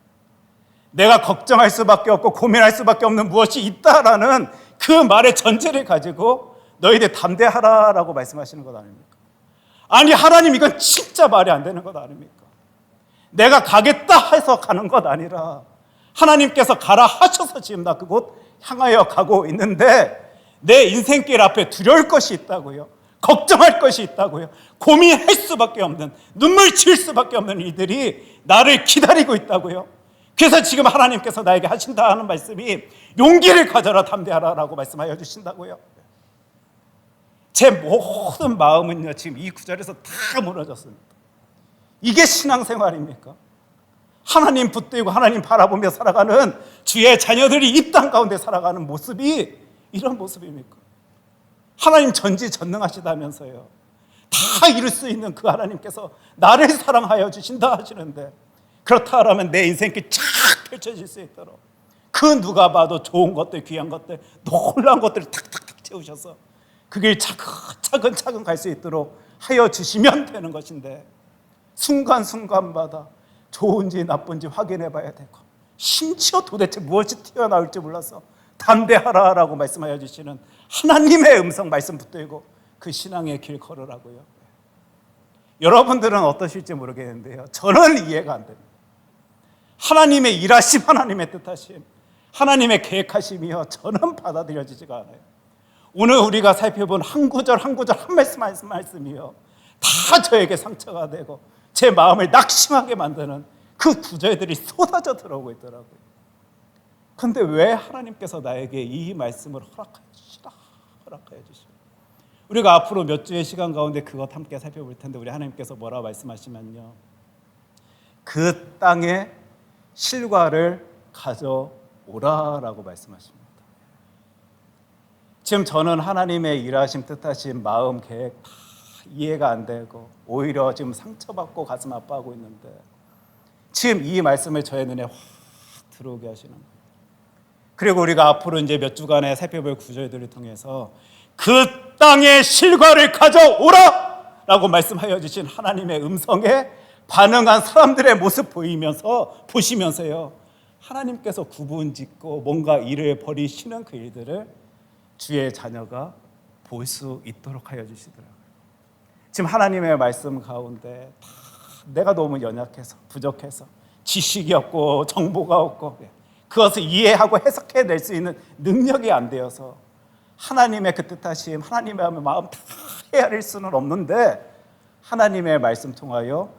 내가 걱정할 수밖에 없고 고민할 수밖에 없는 무엇이 있다라는 그 말의 전제를 가지고 너희들 담대하라라고 말씀하시는 것 아닙니까? 아니, 하나님, 이건 진짜 말이 안 되는 것 아닙니까? 내가 가겠다 해서 가는 것 아니라 하나님께서 가라 하셔서 지금 나 그곳 향하여 가고 있는데 내 인생길 앞에 두려울 것이 있다고요. 걱정할 것이 있다고요. 고민할 수밖에 없는, 눈물 칠 수밖에 없는 이들이 나를 기다리고 있다고요. 그래서 지금 하나님께서 나에게 하신다 하는 말씀이 용기를 가져라, 담대하라라고 말씀하여 주신다고요. 제 모든 마음은요, 지금 이 구절에서 다 무너졌습니다. 이게 신앙생활입니까? 하나님 붙들고 하나님 바라보며 살아가는 주의 자녀들이 이 땅 가운데 살아가는 모습이 이런 모습입니까? 하나님 전지전능하시다면서요. 다 이룰 수 있는 그 하나님께서 나를 사랑하여 주신다 하시는데, 그렇다면 내 인생길 쫙 펼쳐질 수 있도록 그 누가 봐도 좋은 것들, 귀한 것들, 놀라운 것들을 탁탁탁 채우셔서 그 길 차근차근 갈 수 있도록 하여 주시면 되는 것인데, 순간순간마다 좋은지 나쁜지 확인해 봐야 되고, 심지어 도대체 무엇이 튀어나올지 몰라서 담대하라라고 말씀하여 주시는 하나님의 음성 말씀 붙들고 그 신앙의 길 걸으라고요. 여러분들은 어떠실지 모르겠는데요, 저는 이해가 안 됩니다. 하나님의 일하심, 하나님의 뜻하심, 하나님의 계획하심이요, 저는 받아들여지지가 않아요. 오늘 우리가 살펴본 한 구절 한 구절, 한 말씀 한 말씀이요, 다 저에게 상처가 되고 제 마음을 낙심하게 만드는 그 구절들이 쏟아져 들어오고 있더라고요. 그런데 왜 하나님께서 나에게 이 말씀을 허락하여 주시오? 우리가 앞으로 몇 주의 시간 가운데 그것 함께 살펴볼 텐데, 우리 하나님께서 뭐라 말씀하시면요, 그 땅에 실과를 가져오라라고 말씀하십니다. 지금 저는 하나님의 일하심, 뜻하심, 마음, 계획 다 이해가 안 되고 오히려 지금 상처받고 가슴 아파하고 있는데, 지금 이 말씀을 저의 눈에 확 들어오게 하시는 거예요. 그리고 우리가 앞으로 이제 몇 주간에 살펴볼 구절들을 통해서 그 땅의 실과를 가져오라 라고 말씀하여 주신 하나님의 음성에 반응한 사람들의 모습 보시면서요, 하나님께서 구분짓고 뭔가 일을 벌이시는 그 일들을 주의 자녀가 볼 수 있도록 하여 주시더라고요. 지금 하나님의 말씀 가운데 다 내가 너무 연약해서, 부족해서, 지식이 없고 정보가 없고 그것을 이해하고 해석해낼 수 있는 능력이 안 되어서 하나님의 그 뜻하심, 하나님의 마음 다 헤아릴 수는 없는데, 하나님의 말씀 통하여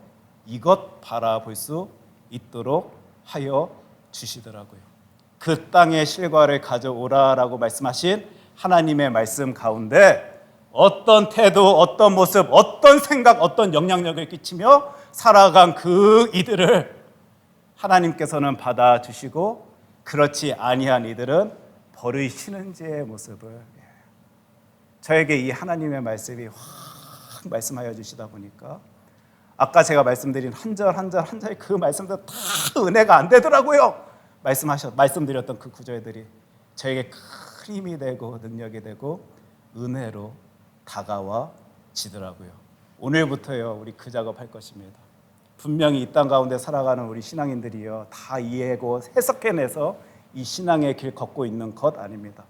이것 바라볼 수 있도록 하여 주시더라고요. 그 땅의 실과를 가져오라라고 말씀하신 하나님의 말씀 가운데 어떤 태도, 어떤 모습, 어떤 생각, 어떤 영향력을 끼치며 살아간 그 이들을 하나님께서는 받아주시고, 그렇지 아니한 이들은 버리시는 지의 모습을, 저에게 이 하나님의 말씀이 확 말씀하여 주시다 보니까 아까 제가 말씀드린 한 절 한 절 한 절 그 말씀도 다 은혜가 안 되더라고요. 말씀드렸던 그 구절들이 저에게 큰 힘이 되고 능력이 되고 은혜로 다가와 지더라고요. 오늘부터요, 우리 그 작업할 것입니다. 분명히 이 땅 가운데 살아가는 우리 신앙인들이요, 다 이해하고 해석해내서 이 신앙의 길 걷고 있는 것 아닙니다.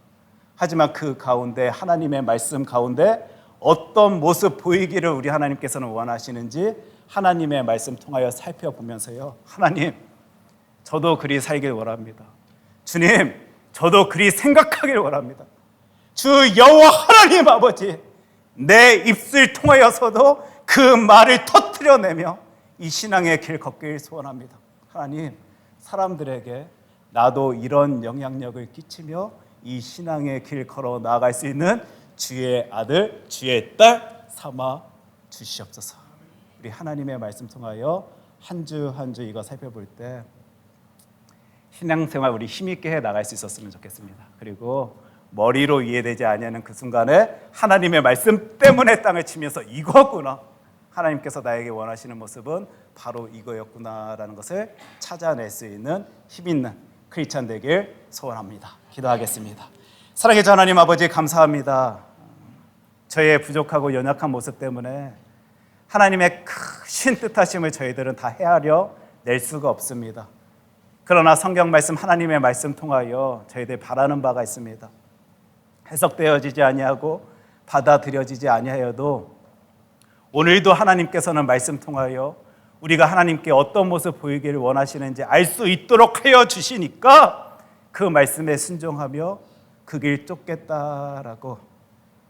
하지만 그 가운데 하나님의 말씀 가운데 어떤 모습 보이기를 우리 하나님께서는 원하시는지 하나님의 말씀 통하여 살펴보면서요, 하나님, 저도 그리 살길 원합니다. 주님, 저도 그리 생각하길 원합니다. 주 여호와 하나님 아버지, 내 입술 통하여서도 그 말을 터뜨려내며 이 신앙의 길 걷길 소원합니다. 하나님, 사람들에게 나도 이런 영향력을 끼치며 이 신앙의 길 걸어 나아갈 수 있는 주의 아들, 주의 딸 삼아 주시옵소서. 우리 하나님의 말씀 통하여 한 주 한 주 이거 살펴볼 때 신앙생활 우리 힘있게 해 나갈 수 있었으면 좋겠습니다. 그리고 머리로 이해되지 아니하는 그 순간에 하나님의 말씀 때문에 땅을 치면서 이거구나, 하나님께서 나에게 원하시는 모습은 바로 이거였구나라는 것을 찾아낼 수 있는 힘있는 크리스찬 되길 소원합니다. 기도하겠습니다. 사랑의 주 하나님 아버지, 감사합니다. 저의 부족하고 연약한 모습 때문에 하나님의 크신 뜻하심을 저희들은 다 헤아려 낼 수가 없습니다. 그러나 성경 말씀, 하나님의 말씀 통하여 저희들 바라는 바가 있습니다. 해석되어지지 아니하고 받아들여지지 아니하여도 오늘도 하나님께서는 말씀 통하여 우리가 하나님께 어떤 모습 보이기를 원하시는지 알 수 있도록 하여 주시니까 그 말씀에 순종하며 그 길 쫓겠다라고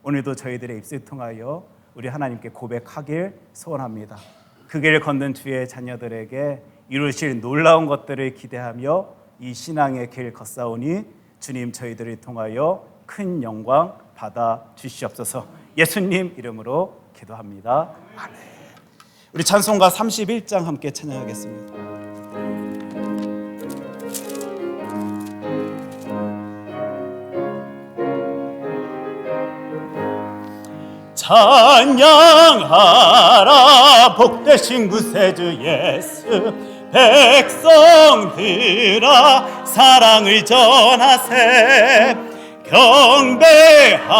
오늘도 저희들의 입술 통하여 우리 하나님께 고백하길 소원합니다. 그 길을 걷는 주의 자녀들에게 이루실 놀라운 것들을 기대하며 이 신앙의 길 걷사오니 주님 저희들을 통하여 큰 영광 받아 주시옵소서. 예수님 이름으로 기도합니다. 아멘. 우리 찬송가 31장 함께 찬양하겠습니다. 찬양하라 복되신 구세주 예수, 백성들아 사랑을 전하세. 경배하라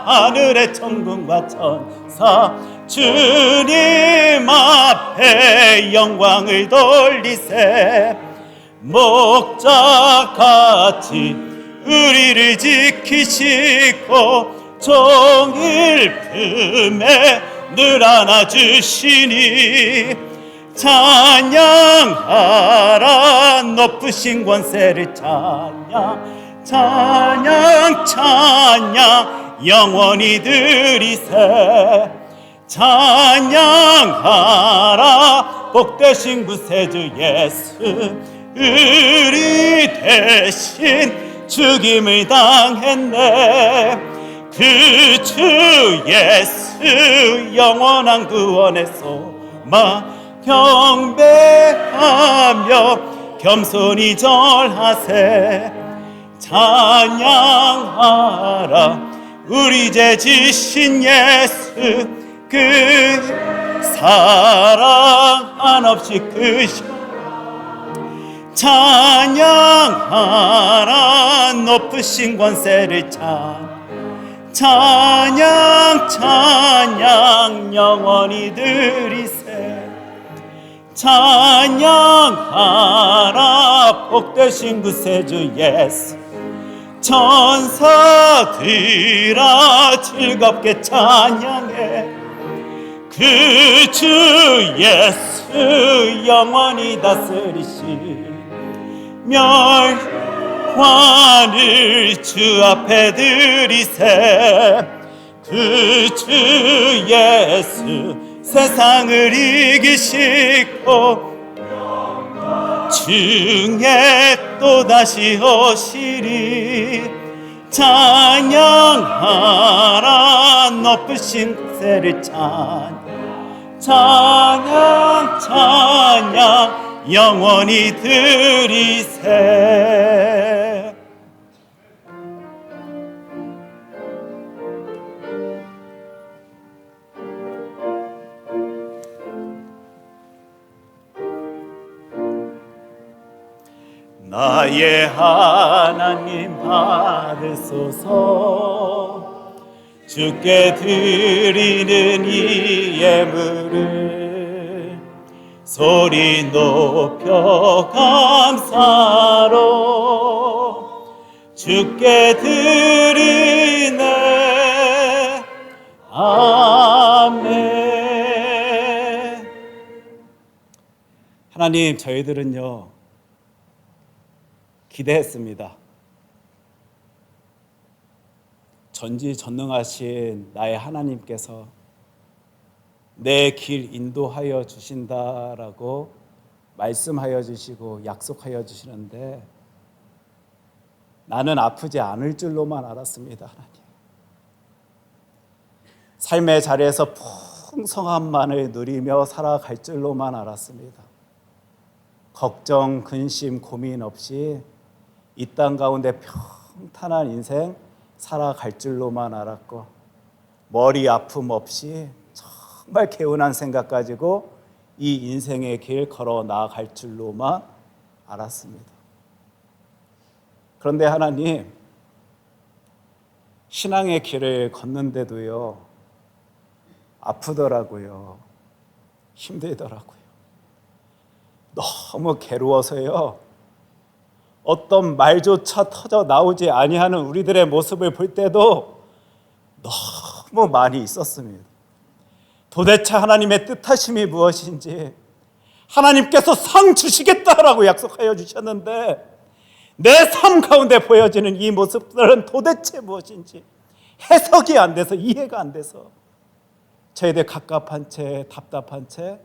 하늘의 천군과 천사, 주님 앞에 영광을 돌리세. 목자같이 우리를 지키시고 종일 품에 늘 안아주시니 찬양하라 높으신 권세를 찬양, 찬양 찬양 영원히 드리세. 찬양하라 복되신 구세주 예수, 우리 대신 죽임을 당했네. 그 주 예수 영원한 구원의 소망, 경배하며 겸손히 절하세. 찬양하라 우리 죄 지신 예수, 그 사랑 한없이 크신. 찬양하라 높으신 권세를 찬양 찬양 영원히 드리세. 찬양하라 복되신 구세주 예수, 천사들아 즐겁게 찬양해. 그 주 예수 영원히 다스리시. 멸관을 주 앞에 드리세. 그 주 예수 세상을 이기시고 중에 또다시 오시리. 찬양하라 높으신 세를 찬양 찬양 영원히 드리세. 나의 하나님 받으소서. 주께 드리는 이 예물을 소리 높여 감사로 주께 드리네. 아멘. 하나님, 저희들은요 기대했습니다. 전지전능하신 나의 하나님께서 내 길 인도하여 주신다라고 말씀하여 주시고 약속하여 주시는데 나는 아프지 않을 줄로만 알았습니다. 하나님, 삶의 자리에서 풍성함만을 누리며 살아갈 줄로만 알았습니다. 걱정, 근심, 고민 없이 이 땅 가운데 평탄한 인생 살아갈 줄로만 알았고, 머리 아픔 없이 정말 개운한 생각 가지고 이 인생의 길 걸어 나아갈 줄로만 알았습니다. 그런데 하나님, 신앙의 길을 걷는데도요, 아프더라고요. 힘들더라고요. 너무 괴로워서요, 어떤 말조차 터져 나오지 아니하는 우리들의 모습을 볼 때도 너무 많이 있었습니다. 도대체 하나님의 뜻하심이 무엇인지, 하나님께서 상 주시겠다라고 약속하여 주셨는데 내 삶 가운데 보여지는 이 모습들은 도대체 무엇인지 해석이 안 돼서, 이해가 안 돼서 저희들 갑갑한 채, 답답한 채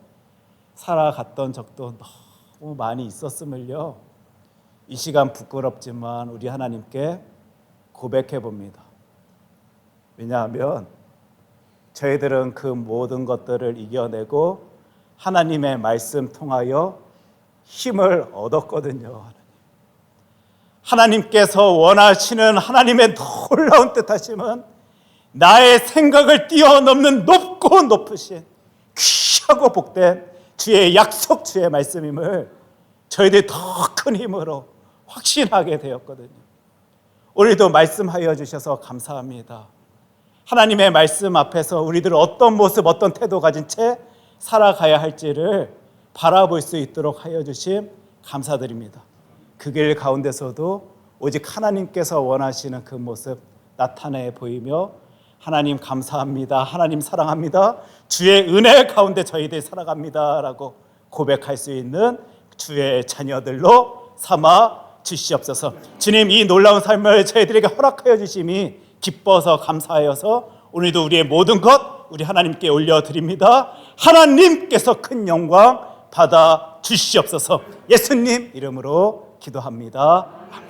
살아갔던 적도 너무 많이 있었음을요, 이 시간 부끄럽지만 우리 하나님께 고백해 봅니다. 왜냐하면 저희들은 그 모든 것들을 이겨내고 하나님의 말씀 통하여 힘을 얻었거든요. 하나님께서 원하시는 하나님의 놀라운 뜻하심은 나의 생각을 뛰어넘는 높고 높으신 귀하고 복된 주의 약속, 주의 말씀임을 저희들이 더 큰 힘으로 확신하게 되었거든요. 오늘도 말씀하여 주셔서 감사합니다. 하나님의 말씀 앞에서 우리들 어떤 모습, 어떤 태도 가진 채 살아가야 할지를 바라볼 수 있도록 하여 주심 감사드립니다. 그 길 가운데서도 오직 하나님께서 원하시는 그 모습 나타내 보이며, 하나님 감사합니다, 하나님 사랑합니다, 주의 은혜 가운데 저희들 살아갑니다 라고 고백할 수 있는 주의 자녀들로 삼아 주시옵소서. 주님, 이 놀라운 삶을 저희들에게 허락하여 주심이 기뻐서 감사하여서 오늘도 우리의 모든 것 우리 하나님께 올려드립니다. 하나님께서 큰 영광 받아 주시옵소서. 예수님 이름으로 기도합니다. 아멘.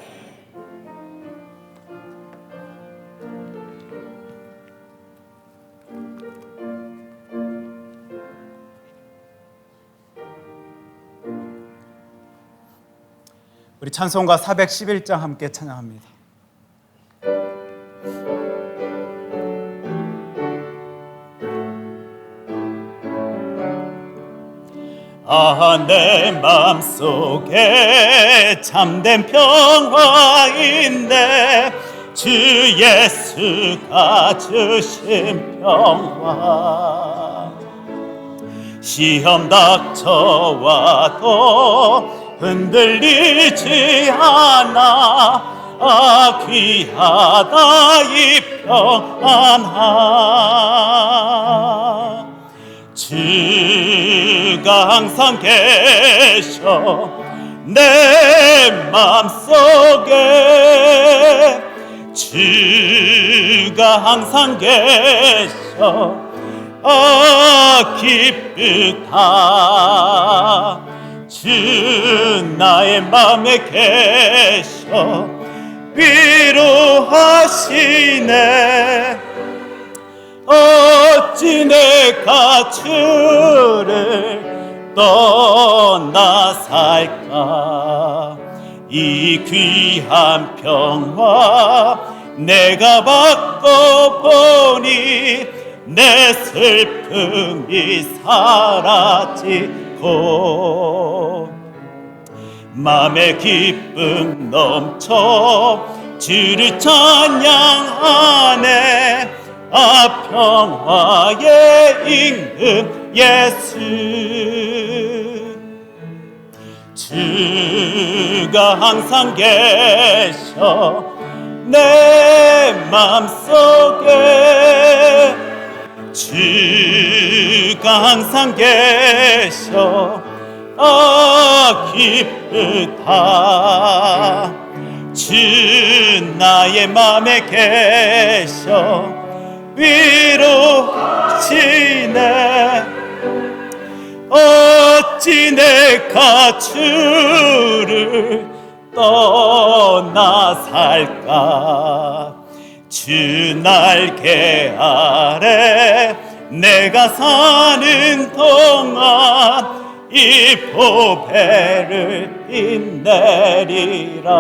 우리 찬송가 411장 함께 찬양합니다. 내 마음속에 참된 평화인데 주 예수가 주신 평화, 시험 닥쳐와도 흔들리지 않아. 귀하다 이 평안함. 주가 항상 계셔 내 맘속에. 주가 항상 계셔 기쁘다. 주 나의 맘에 계셔 위로하시네. 어찌 내가 주를 떠나 살까. 이 귀한 평화 내가 받고 보니 내 슬픔이 사라지고 맘에 기쁨 넘쳐 주를 찬양하네. 평화의 임금 예수. 주가 항상 계셔 내 맘속에. 주가 항상 계셔 기쁘다. 주 나의 맘에 계셔 위로하시네. 어찌 내가 주를 떠나 살까. 주 날개 아래 내가 사는 동안 이 보배를 빛내리라.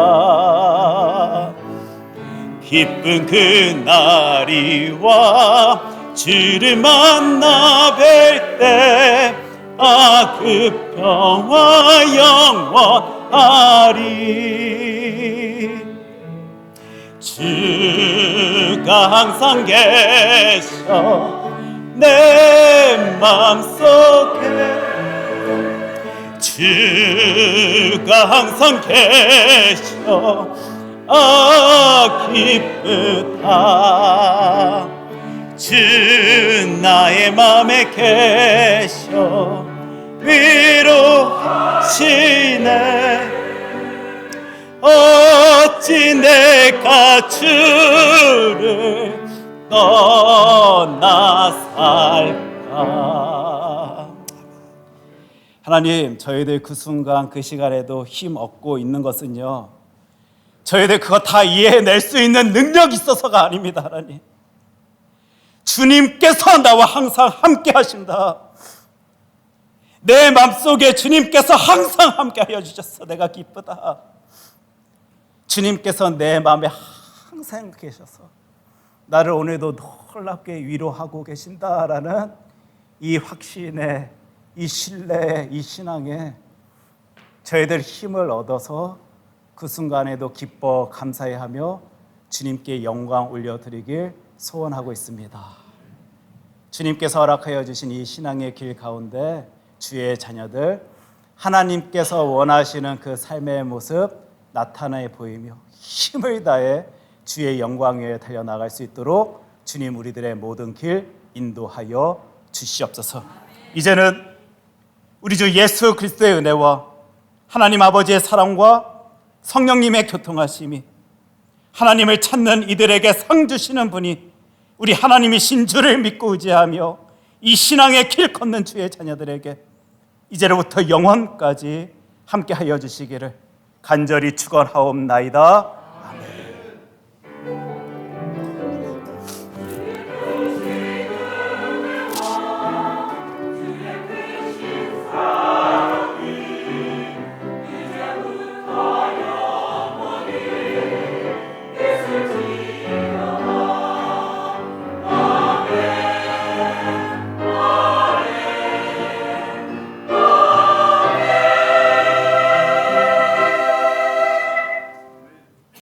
기쁜 그날이 와 주를 만나 뵐 때 그 평화 영원하리. 주가 주가 항상 계셔 내 마음속에 주가 항상 계셔 기쁘다 주 나의 맘에 계셔 위로하시네 어찌 내가 주를 떠나 살까. 하나님, 저희들 그 순간 그 시간에도 힘 얻고 있는 것은요 저희들 그거 다 이해해낼 수 있는 능력이 있어서가 아닙니다. 하나님, 주님께서 나와 항상 함께 하신다. 내 맘속에 주님께서 항상 함께 하여 주셔서 내가 기쁘다. 주님께서 내 마음에 항상 계셔서 나를 오늘도 놀랍게 위로하고 계신다라는 이 확신에, 이 신뢰에, 이 신앙에 저희들 힘을 얻어서 그 순간에도 기뻐 감사해하며 주님께 영광 올려드리길 소원하고 있습니다. 주님께서 허락하여 주신 이 신앙의 길 가운데 주의 자녀들 하나님께서 원하시는 그 삶의 모습 나타내 보이며 힘을 다해 주의 영광 위에 달려나갈 수 있도록 주님 우리들의 모든 길 인도하여 주시옵소서. 이제는 우리 주 예수 그리스도의 은혜와 하나님 아버지의 사랑과 성령님의 교통하심이 하나님을 찾는 이들에게 상 주시는 분이 우리 하나님이신 줄을 믿고 의지하며 이 신앙의 길 걷는 주의 자녀들에게 이제로부터 영원까지 함께하여 주시기를 간절히 축원하옵나이다.